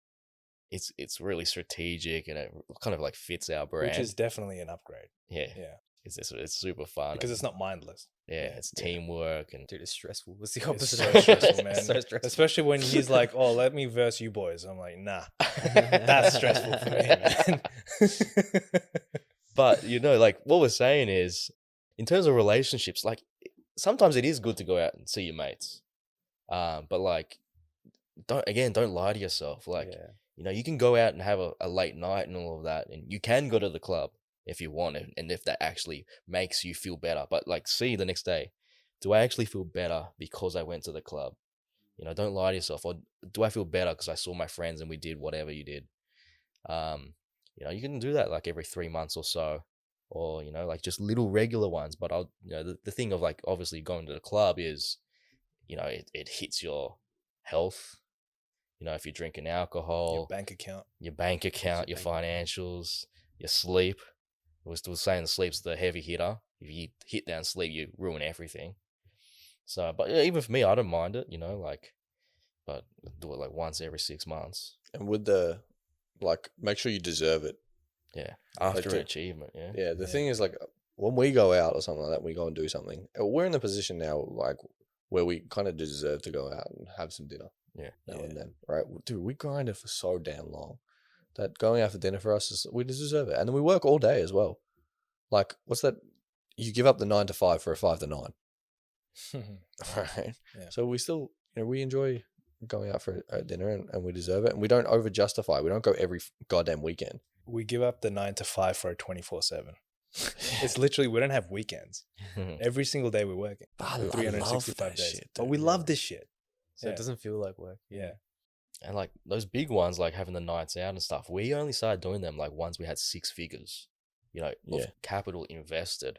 it's really strategic, and it kind of like fits our brand. Which is definitely an upgrade. Yeah. Yeah. It's super fun Because it's not mindless. Yeah, it's teamwork, and Dude, it's stressful. It's the It's opposite. so stressful, man. So stressful. Especially when he's like, "Oh, let me verse you boys." I'm like, "Nah, that's stressful for me, man." But like what we're saying is, in terms of relationships, like sometimes it is good to go out and see your mates, but like don't lie to yourself. Like you can go out and have a late night and all of that, and you can go to the club if you want it, and if that actually makes you feel better. But like, see the next day, do I actually feel better because I went to the club? Don't lie to yourself. Or do I feel better because I saw my friends and we did whatever you did? You can do that like every 3 months or so, or like just little regular ones. But I'll the thing of like obviously going to the club is, it hits your health. If you're drinking alcohol, your bank account, your financials, your sleep. We're still saying sleep's the heavy hitter. If you hit down sleep, you ruin everything. So, but even for me, I don't mind it, but do it like once every 6 months. And with make sure you deserve it. Yeah. After an achievement. Yeah. Yeah. The thing is, like, when we go out or something like that, we go and do something. We're in the position now, like, where we kind of deserve to go out and have some dinner. Yeah. Now and then, right? Dude, we grinded for so damn long that going out for dinner for us we deserve it. And then we work all day as well. Like, what's that? You give up the 9 to 5 for a 5 to 9. Right. Yeah. So we still, we enjoy going out for a dinner, and we deserve it. And we don't over justify. We don't go every goddamn weekend. We give up the 9 to 5 for a 24/7. It's literally, we don't have weekends. Every single day we're working. I 365 days. shit, But we love this shit. So it doesn't feel like work. Yeah. And like those big ones, like having the nights out and stuff, we only started doing them like once we had 6 figures, of capital invested.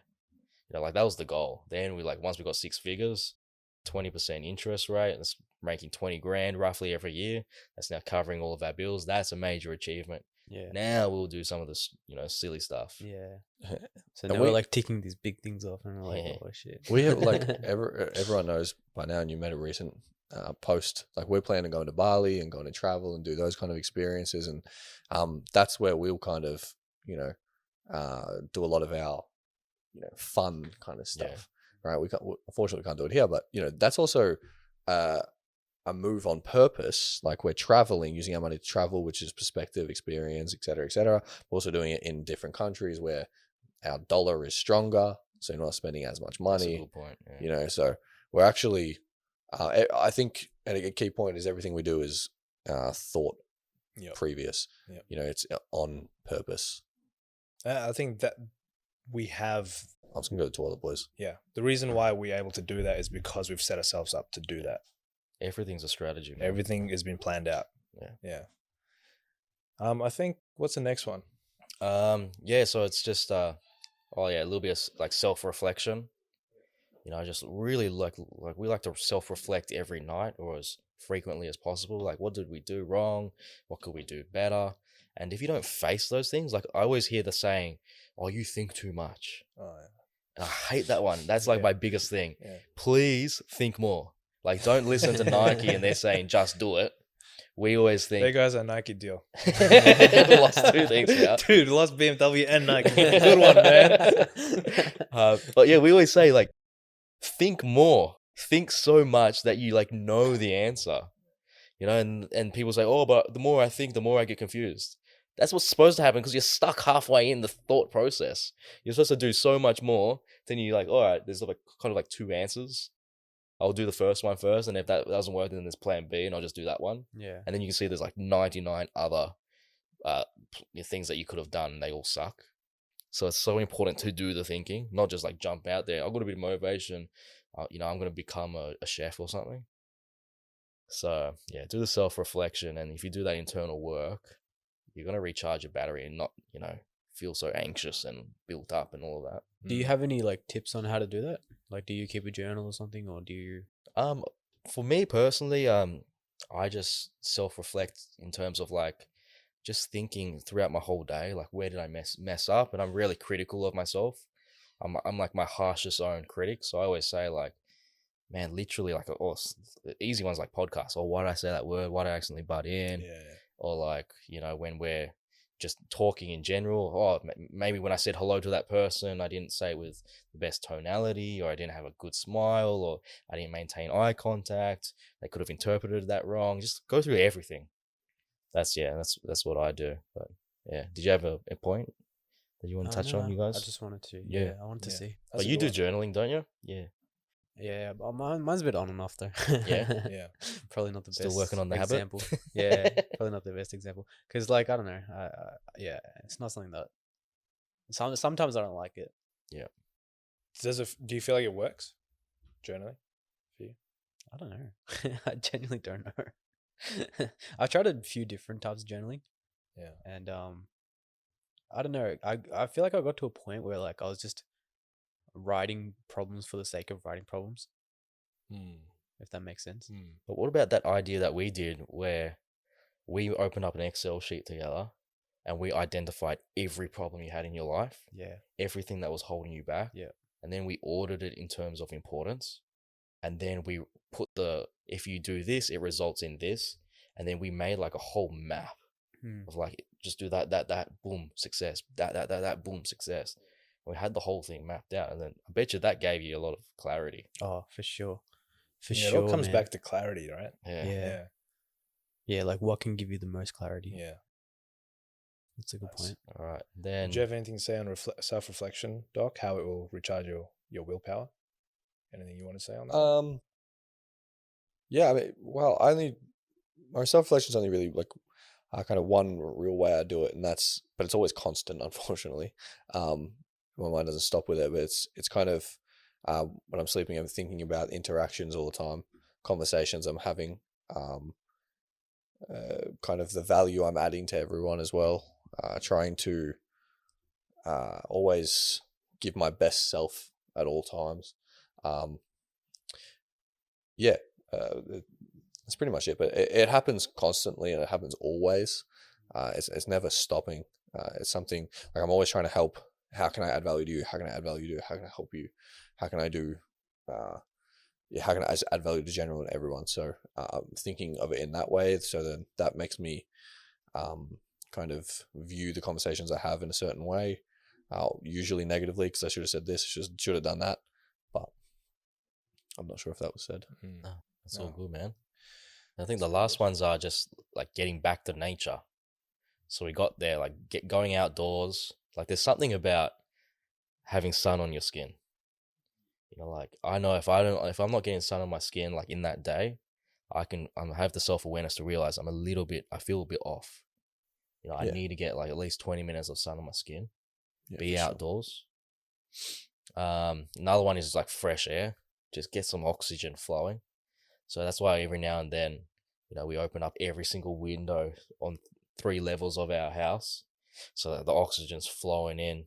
Like that was the goal. Then we once we got 6 figures, 20% interest rate, and it's making 20 grand roughly every year. That's now covering all of our bills. That's a major achievement. Yeah. Now we'll do some of this, silly stuff. Yeah. So now we're like ticking these big things off, and we're like, oh shit. We have everyone knows by now, and you made a recent post, like we're planning on going to Bali and going to travel and do those kind of experiences, and that's where we'll kind of do a lot of our fun kind of stuff, right? Unfortunately we can't do it here, but that's also a move on purpose. Like we're traveling, using our money to travel, which is perspective, experience, etc., etc. We're also doing it in different countries where our dollar is stronger, so you're not spending as much money. That's a good point. Yeah. So we're actually I think a key point is everything we do is thought previous. Yep. It's on purpose. I think that we have... I'm just going to go to the toilet, boys. Yeah. The reason why we're able to do that is because we've set ourselves up to do that. Everything's a strategy, man. Everything has been planned out. Yeah. I think, what's the next one? So it's just, a little bit of like self-reflection. Just really like we like to self-reflect every night, or as frequently as possible. Like, what did we do wrong? What could we do better? And if you don't face those things, like I always hear the saying, "Oh, you think too much." Oh, yeah. And I hate that one. That's like my biggest thing. Yeah. Please think more. Like, don't listen to Nike and they're saying just do it. We always think. There goes our Nike deal. Lost 2 things now. Dude, lost BMW and Nike. Good one, man. But yeah, we always say like, think more. Think so much that you like know the answer. And people say, oh, but the more I think, the more I get confused. That's what's supposed to happen because you're stuck halfway in the thought process. You're supposed to do so much more. Then you're like, all right, there's like kind of like two answers. I'll do the first one first, and if that doesn't work, then there's plan B, and I'll just do that one. Yeah. And then you can see there's like 99 other things that you could have done, and they all suck. So it's so important to do the thinking, not just like jump out there. I've got a bit of motivation. I'm going to become a chef or something. So yeah, do the self-reflection. And if you do that internal work, you're going to recharge your battery and not, feel so anxious and built up and all of that. Do you have any like tips on how to do that? Like, do you keep a journal or something, or do you? For me personally, I just self-reflect in terms of like just thinking throughout my whole day, like where did I mess up? And I'm really critical of myself. I'm like my harshest own critic. So I always say like, man, literally like, easy ones like podcasts. Or why did I say that word? Why did I accidentally butt in? Yeah. Or like, when we're just talking in general, maybe when I said hello to that person, I didn't say it with the best tonality, or I didn't have a good smile, or I didn't maintain eye contact. They could have interpreted that wrong. Just go through everything. That's what I do. But yeah, did you have a point that you want to touch on, you guys? I just wanted to. Yeah, I wanted to see. But you do journaling, don't you? Yeah. Yeah, but mine's a bit on and off though. Yeah. Yeah. Probably not the best. Still working on the example. habit. Yeah, probably not the best example. Because like I don't know. Yeah, it's not something that. Sometimes I don't like it. Yeah. Do you feel like it works? Journaling for you? I don't know. I genuinely don't know. I've tried a few different types of journaling. Yeah. And I don't know. I feel like I got to a point where like I was just writing problems for the sake of writing problems. If that makes sense. But what about that idea that we did where we opened up an Excel sheet together and we identified every problem you had in your life? Yeah. Everything that was holding you back. Yeah. And then we ordered it in terms of importance. And then we put if you do this, it results in this. And then we made like a whole map of like, just do that, boom, success, that, boom, success. And we had the whole thing mapped out. And then I bet you that gave you a lot of clarity. Oh, for sure. It all comes back to clarity, right? Yeah. Yeah, like what can give you the most clarity? Yeah. That's a good point. All right. Then, do you have anything to say on self-reflection, Doc? How it will recharge your willpower? Anything you want to say on that? Yeah, I mean, well, my self-reflection is only really like kind of one real way I do it, but it's always constant, unfortunately. My mind doesn't stop with it, but it's kind of when I'm sleeping, I'm thinking about interactions all the time, conversations I'm having, kind of the value I'm adding to everyone as well. Trying to always give my best self at all times. That's pretty much it. But it happens constantly and it happens always. It's never stopping. It's something like I'm always trying to help. How can I add value to you? How can I add value to you? How can I help you? How can I do? How can I add value to general and everyone? So I'm thinking of it in that way. So then that makes me kind of view the conversations I have in a certain way, usually negatively because I should have said this, should have done that, but I'm not sure if that was said. No, that's all good, man. I think the last ones are just like getting back to nature. So we got there, like going outdoors. Like there's something about having sun on your skin. Like I know if I'm not getting sun on my skin, like in that day, I have the self-awareness to realize I feel a bit off. I need to get like at least 20 minutes of sun on my skin, be outdoors. Sure. Another one is like fresh air, just get some oxygen flowing. So that's why every now and then, we open up every single window on 3 levels of our house so that the oxygen's flowing in.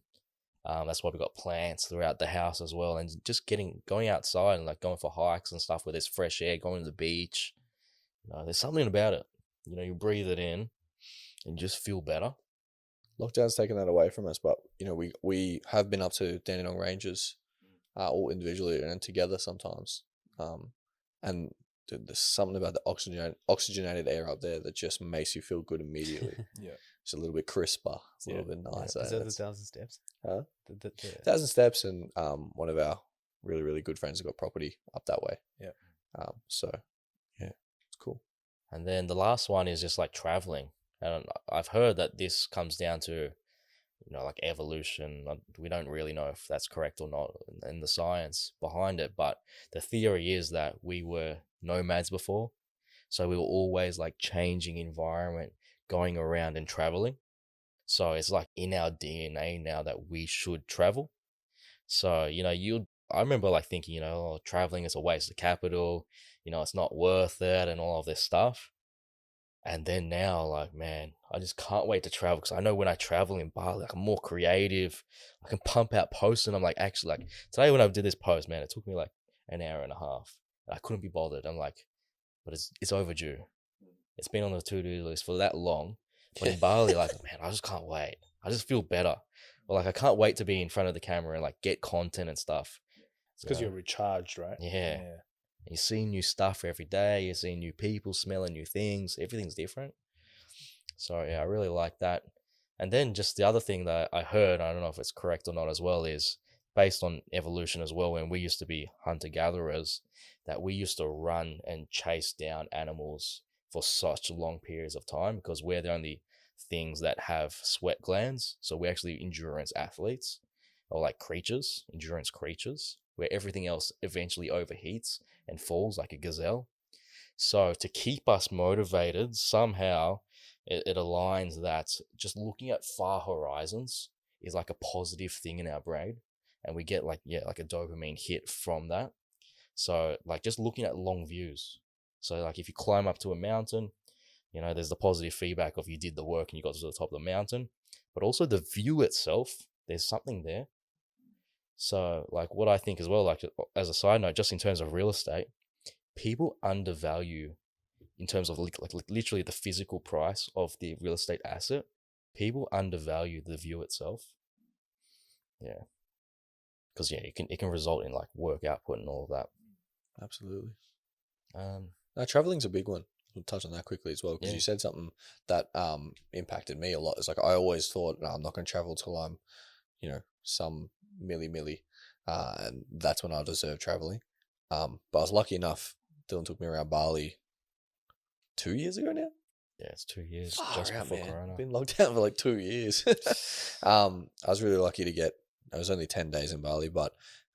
That's why we've got plants throughout the house as well. And just going outside and like going for hikes and stuff where there's fresh air, going to the beach. There's something about it. You breathe it in and just feel better. Lockdown's taken that away from us, but we have been up to Dandenong Ranges, all individually and together sometimes. And there's something about the oxygenated air up there that just makes you feel good immediately. Yeah, it's a little bit crisper. It's a little bit nicer. Is that the 1,000 steps? Huh? 1,000 steps, and one of our really, really good friends has got property up that way. Yeah. So yeah, it's cool. And then the last one is just like traveling. And I've heard that this comes down to, like evolution. We don't really know if that's correct or not in the science behind it, but the theory is that we were nomads before. So we were always like changing environment, going around and traveling. So it's like in our DNA now that we should travel. So, I remember like thinking, traveling is a waste of capital, it's not worth it and all of this stuff. And then now, like, man, I just can't wait to travel because I know when I travel in Bali, like, I'm more creative. I can pump out posts, and I'm like, actually, like, today when I did this post, man, it took me like an hour and a half. I couldn't be bothered. I'm like, but it's overdue. It's been on the to-do list for that long. But in Bali, like, man, I just can't wait. I just feel better. Or like, I can't wait to be in front of the camera and like get content and stuff. It's because you're recharged, right? Yeah. You see new stuff every day. You see new people, smelling new things. Everything's different. So yeah, I really like that. And then just the other thing that I heard, I don't know if it's correct or not as well, is based on evolution as well. When we used to be hunter-gatherers, that we used to run and chase down animals for such long periods of time because we're the only things that have sweat glands. So we're actually endurance athletes, or like creatures, endurance creatures, where everything else eventually overheats and falls like a gazelle. So to keep us motivated, somehow it aligns that just looking at far horizons is like a positive thing in our brain. And we get like a dopamine hit from that. So like just looking at long views. So like if you climb up to a mountain, there's the positive feedback of you did the work and you got to the top of the mountain, but also the view itself, there's something there. So like what I think as well, like as a side note, just in terms of real estate, people undervalue in terms of like literally the physical price of the real estate asset. People undervalue the view itself. Yeah. Because it can result in like work output and all of that. Absolutely. Now traveling's a big one. We'll touch on that quickly as well because you said something that impacted me a lot. It's like I always thought, no, I'm not going to travel till I'm, some milli, and that's when I deserve traveling. But I was lucky enough. Dylan took me around Bali 2 years ago now. Yeah, it's 2 years Just before Corona. I've been locked down for like 2 years. I was really lucky to get. It was only 10 days in Bali, but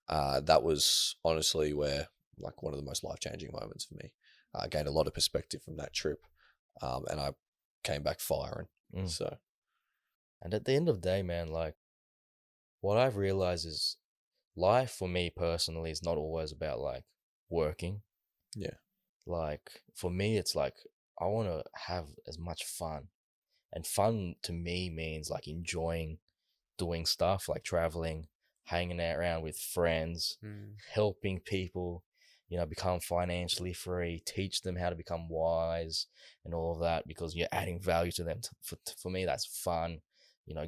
that was honestly where like one of the most life-changing moments for me. I gained a lot of perspective from that trip, and I came back firing. So, and at the end of the day, man, like what I've realized is life for me personally is not always about like working. Yeah. Like for me, it's like I want to have as much fun, and fun to me means like enjoying doing stuff like traveling, hanging out around with friends, helping people, become financially free, teach them how to become wise and all of that because you're adding value to them. For me, that's fun.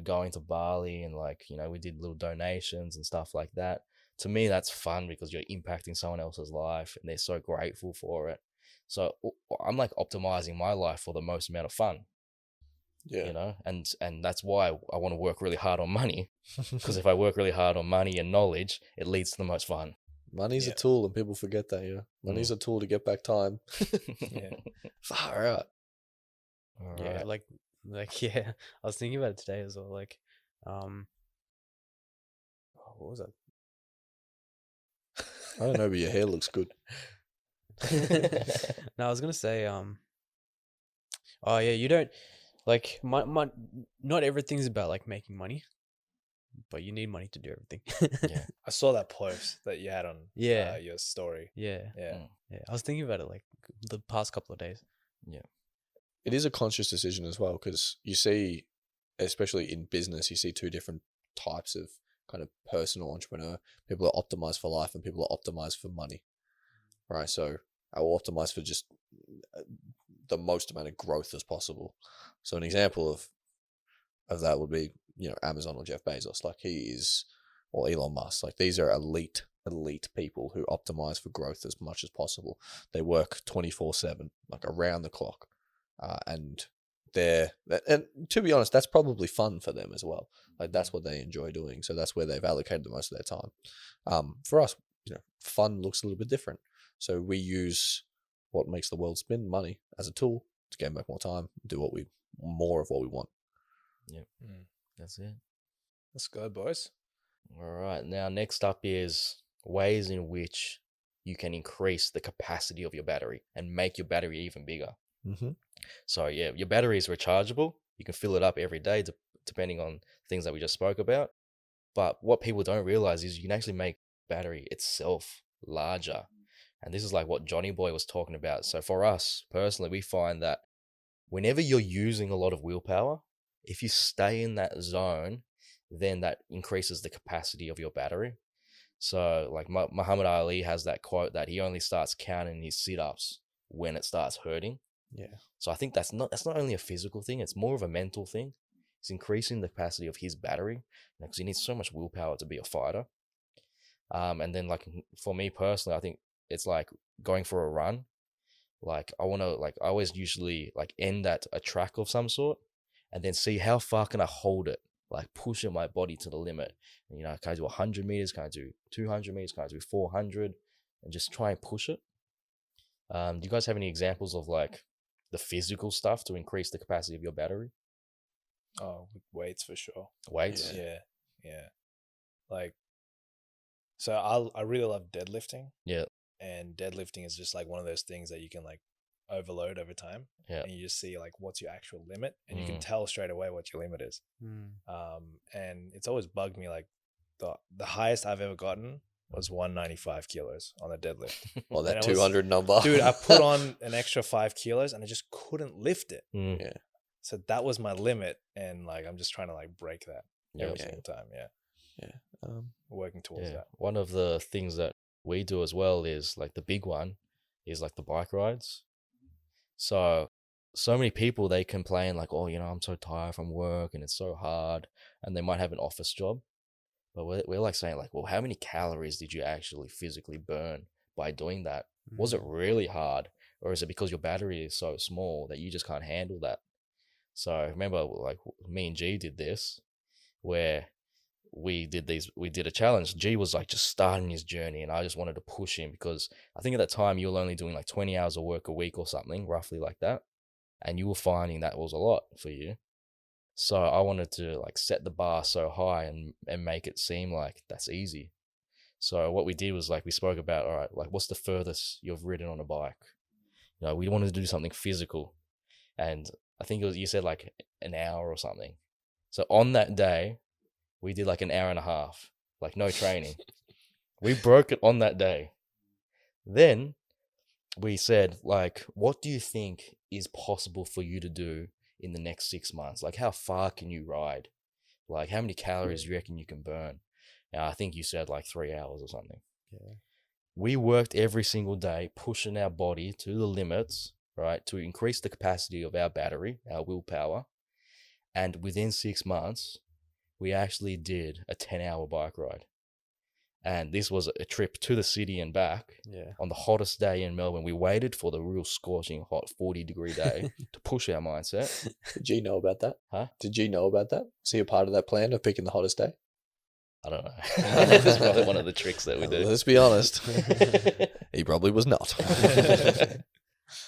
Going to Bali and like, we did little donations and stuff like that. To me, that's fun because you're impacting someone else's life and they're so grateful for it. So I'm like optimizing my life for the most amount of fun. Yeah. And that's why I want to work really hard on money because if I work really hard on money and knowledge, it leads to the most fun. Money's a tool and people forget that, yeah. Money's a tool to get back time. Yeah. Far out. All Yeah, right. like I was thinking about it today as well. Like, what was that? I don't know, but your hair looks good. No, I was gonna say, oh yeah, you don't like my not everything's about like making money, but you need money to do everything. Yeah. I saw that post that you had on your story. Yeah. Yeah. Yeah. I was thinking about it like the past couple of days. Yeah. It is a conscious decision as well because you see, especially in business, you see two different types of kind of personal entrepreneur. People are optimized for life and people are optimized for money, right? So I will optimize for just the most amount of growth as possible. So an example of that would be, Amazon or Jeff Bezos, like he is, or Elon Musk, like these are elite people who optimize for growth as much as possible. They work 24/7, like around the clock. And to be honest, that's probably fun for them as well. Like that's what they enjoy doing. So that's where they've allocated the most of their time. For us, fun looks a little bit different. So we use what makes the world spin, money, as a tool to gain back more time, do what we more of what we want. Yep. That's it. Let's go, boys. All right. Now, next up is ways in which you can increase the capacity of your battery and make your battery even bigger. Mm-hmm. So, yeah, your battery is rechargeable. You can fill it up every day, depending on things that we just spoke about. But what people don't realize is you can actually make battery itself larger. And this is like what Johnny Boy was talking about. So for us personally, we find that whenever you're using a lot of willpower, if you stay in that zone, then that increases the capacity of your battery. So like Muhammad Ali has that quote that he only starts counting his sit-ups when it starts hurting. Yeah. So I think that's not only a physical thing, it's more of a mental thing. It's increasing the capacity of his battery because he needs so much willpower to be a fighter. And then like for me personally, I think it's like going for a run. Like I always usually like end at a track of some sort and then see how far can I hold it, like pushing my body to the limit. And, can I do 100 meters? Can I do 200 meters? Can I do 400? And just try and push it. Do you guys have any examples of like the physical stuff to increase the capacity of your battery? Oh, with weights for sure. Weights? Yeah. Like, so I really love deadlifting. Yeah. And deadlifting is just like one of those things that you can like overload over time. Yeah. And you just see like what's your actual limit, and you can tell straight away what your limit is. And it's always bugged me, like the highest I've ever gotten was 195 kilos on a deadlift. Well, that 200 number. Dude, I put on an extra 5 kilos and I just couldn't lift it. Yeah. So that was my limit, and like I'm just trying to like break that every single time. Yeah. Working towards that. One of the things that we do as well is like the big one is like the bike rides. So many people, they complain like, oh, I'm so tired from work and it's so hard, and they might have an office job. But we're like saying like, well, how many calories did you actually physically burn by doing that? Was it really hard? Or is it because your battery is so small that you just can't handle that? So remember, like me and G did this, where we did a challenge. G was like just starting his journey, and I just wanted to push him because I think at that time you were only doing like 20 hours of work a week or something, roughly like that. And you were finding that was a lot for you. So I wanted to like set the bar so high and make it seem like that's easy. So what we did was like we spoke about, all right, like what's the furthest you've ridden on a bike? We wanted to do something physical. And I think you said like an hour or something. So on that day, we did like an hour and a half, like no training. We broke it on that day. Then we said like, what do you think is possible for you to do in the next 6 months? Like how far can you ride? Like how many calories do you reckon you can burn? And I think you said like 3 hours or something. Yeah. We worked every single day, pushing our body to the limits, right? To increase the capacity of our battery, our willpower. And within 6 months, we actually did a 10-hour bike ride. And this was a trip to the city and back on the hottest day in Melbourne. We waited for the real scorching hot 40-degree day to push our mindset. Did G know about that? Huh? Did G know about that? Was he a part of that plan of picking the hottest day? I don't know. That's probably one of the tricks that we do. Let's be honest. He probably was not.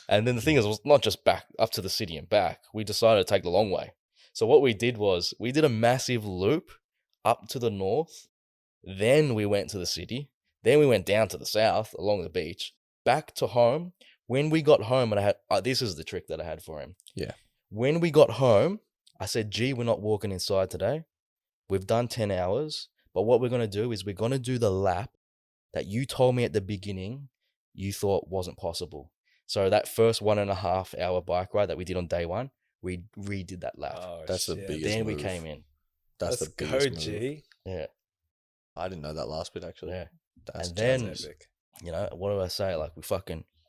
And then the thing is, it was not just back up to the city and back. We decided to take the long way. So what we did was we did a massive loop up to the north. Then we went to the city. Then we went down to the south along the beach, back to home. When we got home, and I had, this is the trick that I had for him. Yeah. When we got home, I said, gee, we're not walking inside today. We've done 10 hours. But what we're going to do is we're going to do the lap that you told me at the beginning you thought wasn't possible. So that first 1.5 hour bike ride that we did on day one, we redid that lap. Oh, That's the biggest Then move. we came in. That's Let's the biggest go, move. G. Yeah. I didn't know that last bit, actually. Yeah. That's And then, epic. what do I say? Like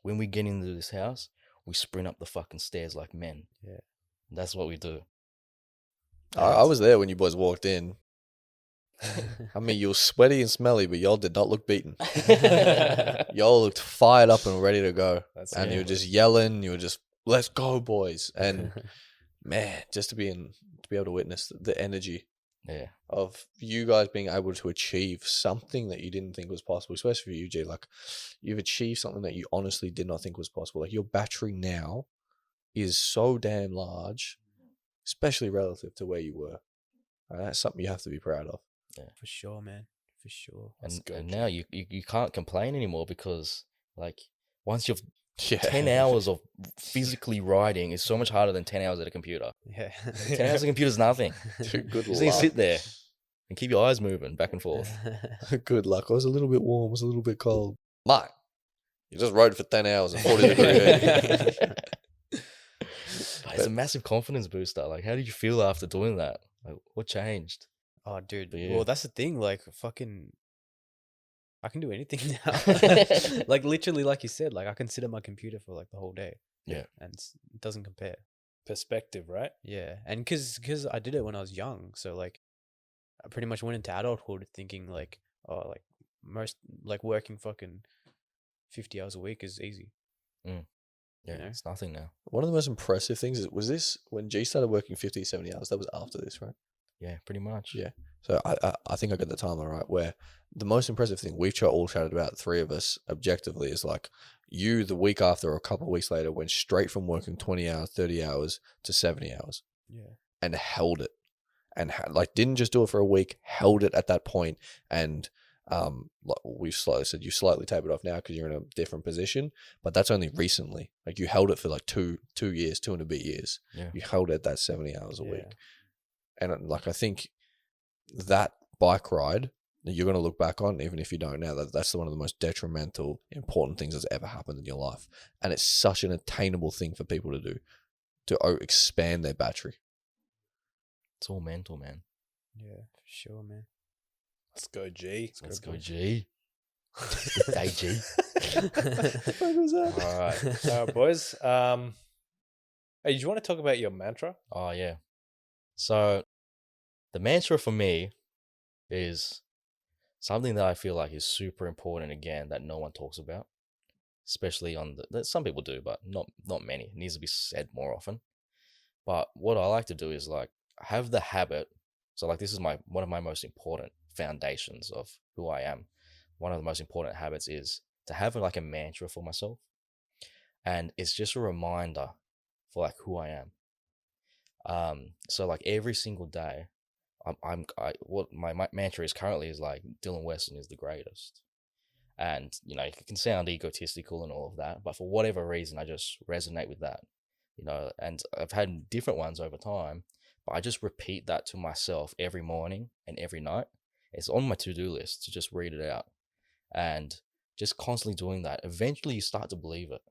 when we get into this house, we sprint up the fucking stairs like men. Yeah. That's what we do. I was there when you boys walked in. I mean, you were sweaty and smelly, but y'all did not look beaten. Y'all looked fired up and ready to go. You were just yelling. You were just, let's go, boys. And man, just to be able to witness the energy of you guys being able to achieve something that you didn't think was possible, especially for you, G. Like, you've achieved something that you honestly did not think was possible. Like, your battery now is so damn large especially relative to where you were. That's something you have to be proud of. For sure, man. For sure. And now you can't complain anymore because like once you've Yeah. 10 hours of physically writing is so much harder than 10 hours at a computer. Yeah. 10 hours at a computer is nothing. Dude, good You just need to luck. sit there and keep your eyes moving back and forth. Good luck. I was a little bit warm. I was a little bit cold. Mate, you just rode for 10 hours and 40 degrees. It's a massive confidence booster. Like, how did you feel after doing that? Like, what changed? Oh, dude. But yeah. Well, that's the thing. Like, fucking, I can do anything now. Like, literally, like you said, like, I can sit at my computer for like the whole day. Yeah. And it doesn't compare. Perspective, right? Yeah. And because I did it when I was young. So, like, I pretty much went into adulthood thinking, like, oh, like, working fucking 50 hours a week is easy. Yeah, You know? it's nothing now. One of the most impressive things was this when G started working 50, 70 hours. That was after this, right? Yeah, pretty much. Yeah. So I think I got the timeline right, where the most impressive thing we've all chatted about, three of us, objectively, is like you the week after or a couple of weeks later went straight from working 20 hours, 30 hours to 70 hours. Yeah. And held it. And like didn't just do it for a week, held it at that point. And like we've said, you slightly tapered off now because you're in a different position, but that's only recently. Like you held it for like two years, 2.5 years. Yeah. You held it that 70 hours a Yeah. week. And like, I think that bike ride that you're going to look back on, even if you don't now, that's one of the most detrimental, important things that's ever happened in your life. And it's such an attainable thing for people to do, to expand their battery. It's all mental, man. Yeah, for sure, man. Let's go, G. Let's go, G. Good day, G. What was that? All right. All right, boys. Hey, do you want to talk about your mantra? Oh, yeah. So the mantra for me is something that I feel like is super important, again, that no one talks about, especially on some people do, but not many. It needs to be said more often. But what I like to do is like have the habit. So like this is one of my most important foundations of who I am. One of the most important habits is to have like a mantra for myself. And it's just a reminder for like who I am. So like every single day, what my mantra is currently is like Dylan Weston is the greatest. And you know, it can sound egotistical and all of that, but for whatever reason, I just resonate with that. You know, and I've had different ones over time, but I just repeat that to myself every morning and every night. It's on my to-do list to just read it out, and just constantly doing that. Eventually, you start to believe it.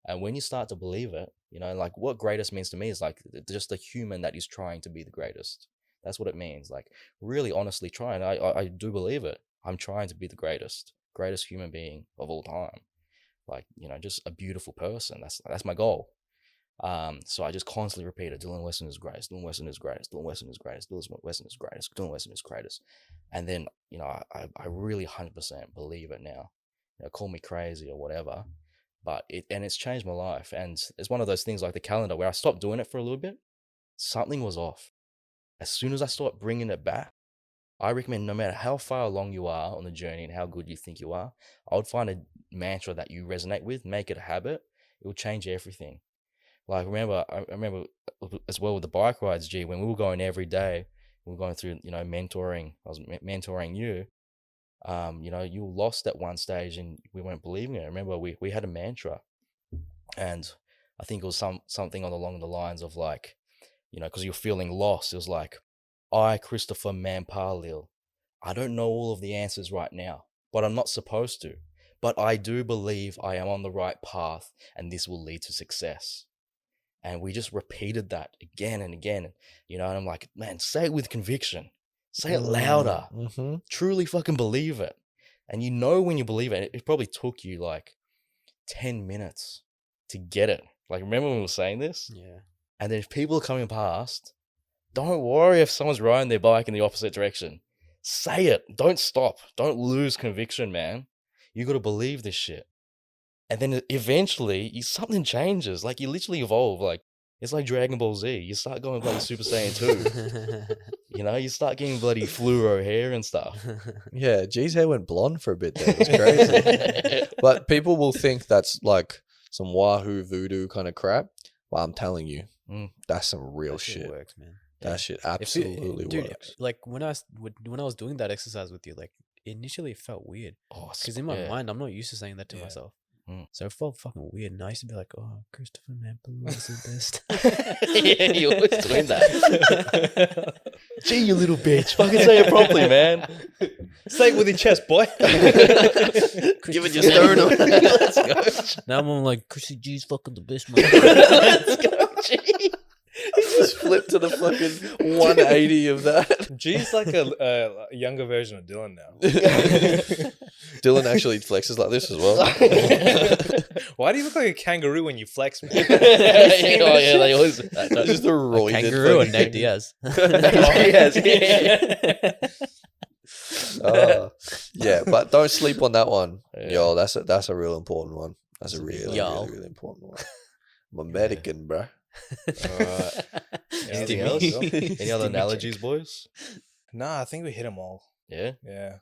And when you start to believe it, you know, like what greatest means to me is like just a human that is trying to be the greatest. That's what it means. Like really honestly trying. I do believe it. I'm trying to be the greatest human being of all time. Like, you know, just a beautiful person. That's my goal. So I just constantly repeat it. Dylan Weston is greatest. Dylan Weston is greatest. Dylan Weston is greatest. Dylan Weston is greatest. Dylan Weston is greatest. And then, you know, I really 100% believe it now. You know, call me crazy or whatever. But it's changed my life. And it's one of those things like the calendar where I stopped doing it for a little bit. Something was off. As soon as I start bringing it back, I recommend no matter how far along you are on the journey and how good you think you are, I would find a mantra that you resonate with, make it a habit. It will change everything. Like I remember as well with the bike rides, G, when we were going every day, we were going through, you know, mentoring. I was mentoring you. You know, you were lost at one stage and we weren't believing it. I remember we had a mantra, and I think it was something along the lines of like, you know, because you're feeling lost. It was like, I, Christopher Mampallil, I don't know all of the answers right now, but I'm not supposed to. But I do believe I am on the right path and this will lead to success. And we just repeated that again and again, you know, and I'm like, man, say it with conviction. Say it louder. Mm-hmm. Truly fucking believe it. And you know when you believe it, it probably took you like 10 minutes to get it. Like, remember when we were saying this? Yeah. And then if people are coming past, don't worry if someone's riding their bike in the opposite direction. Say it. Don't stop. Don't lose conviction, man. You got to believe this shit. And then eventually, something changes. Like, you literally evolve. Like, it's like Dragon Ball Z. You start going bloody Super Saiyan 2. You know, you start getting bloody fluoro hair and stuff. Yeah, G's hair went blonde for a bit there. It was crazy. But people will think that's like some wahoo voodoo kind of crap. Well, I'm telling you, That's some real That shit. works, man. That shit absolutely works. Like when I was doing that exercise with you, like initially it felt weird because in my mind I'm not used to saying that to myself. So it felt fucking weird, and I used to be like, "Oh, Christopher Mampallil is the best." Yeah, you're always doing that. Gee, you little bitch! Fucking say it properly, man. Say it with your chest, boy. Give it your sternum. Let's go. Now I'm like, Chrissy G's fucking the best, man. Let's go, G. He just flipped to the fucking 180 of that. G's like a younger version of Dylan now. Dylan actually flexes like this as well. Why do you look like a kangaroo when you flex, man? Oh yeah, they always. Just a roided Kangaroo and fucking- Nate Diaz. Yeah, but don't sleep on that one. Yeah. Yo, that's a real important one. That's a really, Yo. really, really important one. I'm American, bruh. Alright. Anything else? Any other analogies, boys? Nah, I think we hit them all. Yeah. Yeah.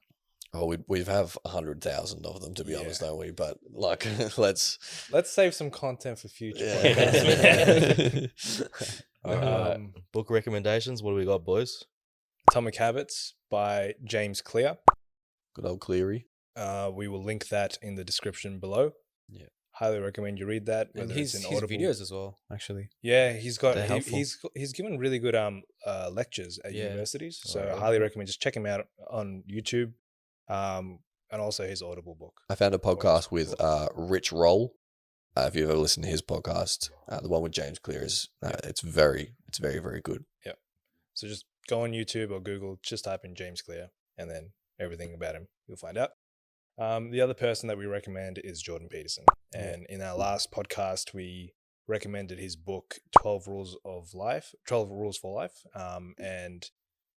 Oh, we have 100,000 of them, to be honest, don't we? But like, let's save some content for future. Yeah. podcasts. Book recommendations. What do we got, boys? Atomic Habits by James Clear. Good old Cleary. We will link that in the description below. Yeah. Highly recommend you read that. And whether his it's in Audible. videos as well, actually. Yeah, he's got They're helpful. he's given really good lectures at universities. So Alright. I highly recommend just check him out on YouTube. And also his Audible book. I found a podcast with Rich Roll. If you've ever listened to his podcast, the one with James Clear is it's very, very good. Yep. So just go on YouTube or Google, just type in James Clear, and then everything about him you'll find out. The other person that we recommend is Jordan Peterson. And in our last podcast, we recommended his book, 12 Rules for Life. And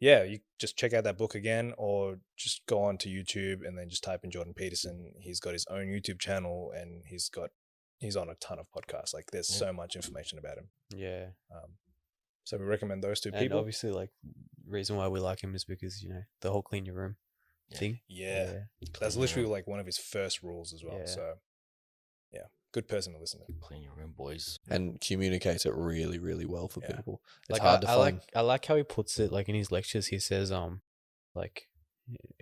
yeah, you just check out that book again, or just go on to YouTube and then just type in Jordan Peterson. He's got his own YouTube channel, and he's on a ton of podcasts. Like there's so much information about him. Yeah. So we recommend those two And people. obviously, like, reason why we like him is because, the whole clean your room thing. Yeah. That's literally like one of his first rules as well. Yeah. So yeah, good person to listen to. Clean your room, boys. And communicates it really, really well for Yeah. people. It's Like hard to find. I like how he puts it. Like in his lectures, he says, like,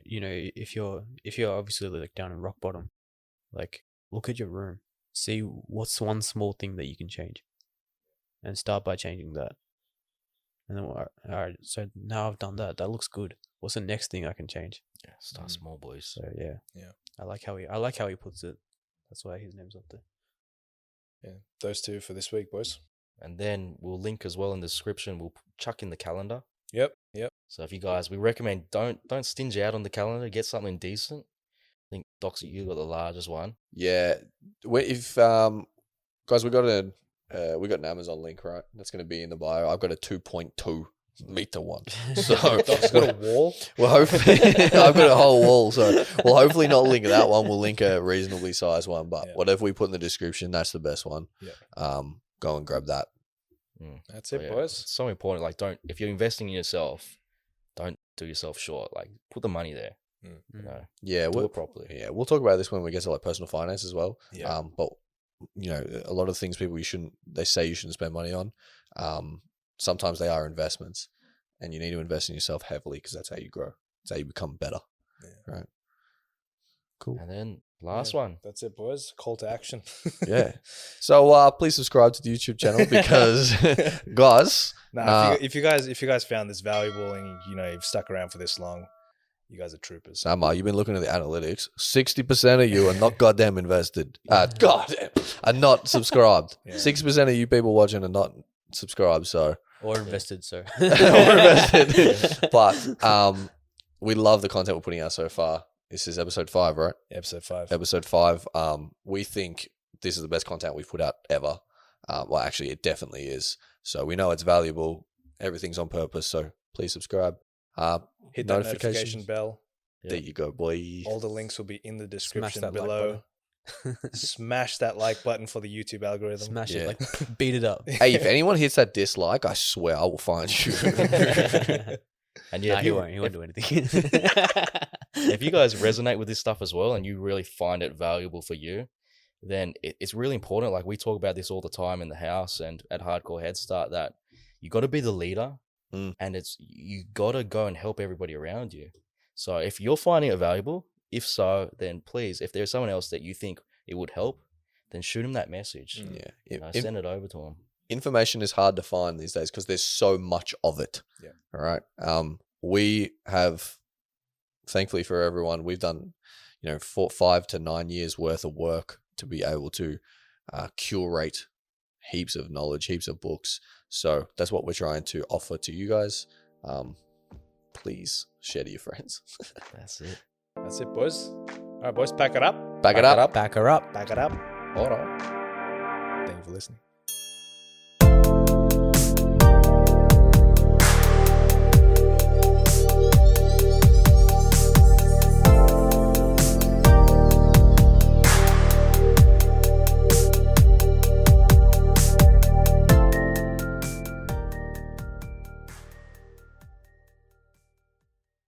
if you're obviously like down in rock bottom, like look at your room, see what's one small thing that you can change, and start by changing that. And then, all right, so now I've done that. That looks good. What's the next thing I can change? Yeah, start small, boys. So yeah. I like how he puts it. That's why his name's up there. Yeah, those two for this week, boys. And then we'll link as well in the description. We'll chuck in the calendar. Yep. So if you guys, we recommend don't stinge out on the calendar. Get something decent. I think Docs, you got the largest one. Yeah. If guys, we got an Amazon link, right? That's going to be in the bio. I've got a 2.2 meter one. So Doc's got a wall. well, hopefully I've got a whole wall. So we'll hopefully not link that one. We'll link a reasonably sized one. But whatever we put in the description, that's the best one. Yeah. Go and grab that. That's it, Yeah, boys. It's so important. Like, if you're investing in yourself, don't do yourself short. Like, put the money there. Yeah, Do it properly. Yeah, we'll talk about this when we get to like personal finance as well. Yeah. But a lot of things they say you shouldn't spend money on. Sometimes they are investments, and you need to invest in yourself heavily because that's how you grow. That's how you become better. Yeah. Right. Cool. And then last one. That's it, boys. Call to action. Yeah. So please subscribe to the YouTube channel because guys. If you guys found this valuable and you've stuck around for this long, you guys are troopers. Samar, you've been looking at the analytics. 60% of you are not goddamn invested. Are not subscribed. 60% of you people watching are not subscribed. So Or invested, so. or invested. But we love the content we're putting out so far. This is episode 5, right? Episode 5. Episode 5. We think this is the best content we've put out ever. Well, actually, it definitely is. So we know it's valuable. Everything's on purpose. So please subscribe. Hit that notification bell. There you go, boy. All the links will be in the description that like below. Smash that like button for the YouTube algorithm. Smash Yeah. it, like beat it up. Hey, if anyone hits that dislike, I swear I will find you. And yeah, Nah, he won't do anything. if you guys resonate with this stuff as well and you really find it valuable for you, then it's really important. Like we talk about this all the time in the house and at Hardcore Headstart, that you got to be the leader, and you got to go and help everybody around you. So if you're finding it valuable, if so, then please, if there's someone else that you think it would help, then shoot them that message. Yeah, send it over to them. Information is hard to find these days because there's so much of it. Yeah. All right. We have, thankfully for everyone, we've done, 5 to 9 years worth of work to be able to curate heaps of knowledge, heaps of books. So that's what we're trying to offer to you guys. Please share to your friends. That's it. That's it, boys. All right, boys, pack it up. Back it up. Back her up. Pack it up. All right. Thank you for listening.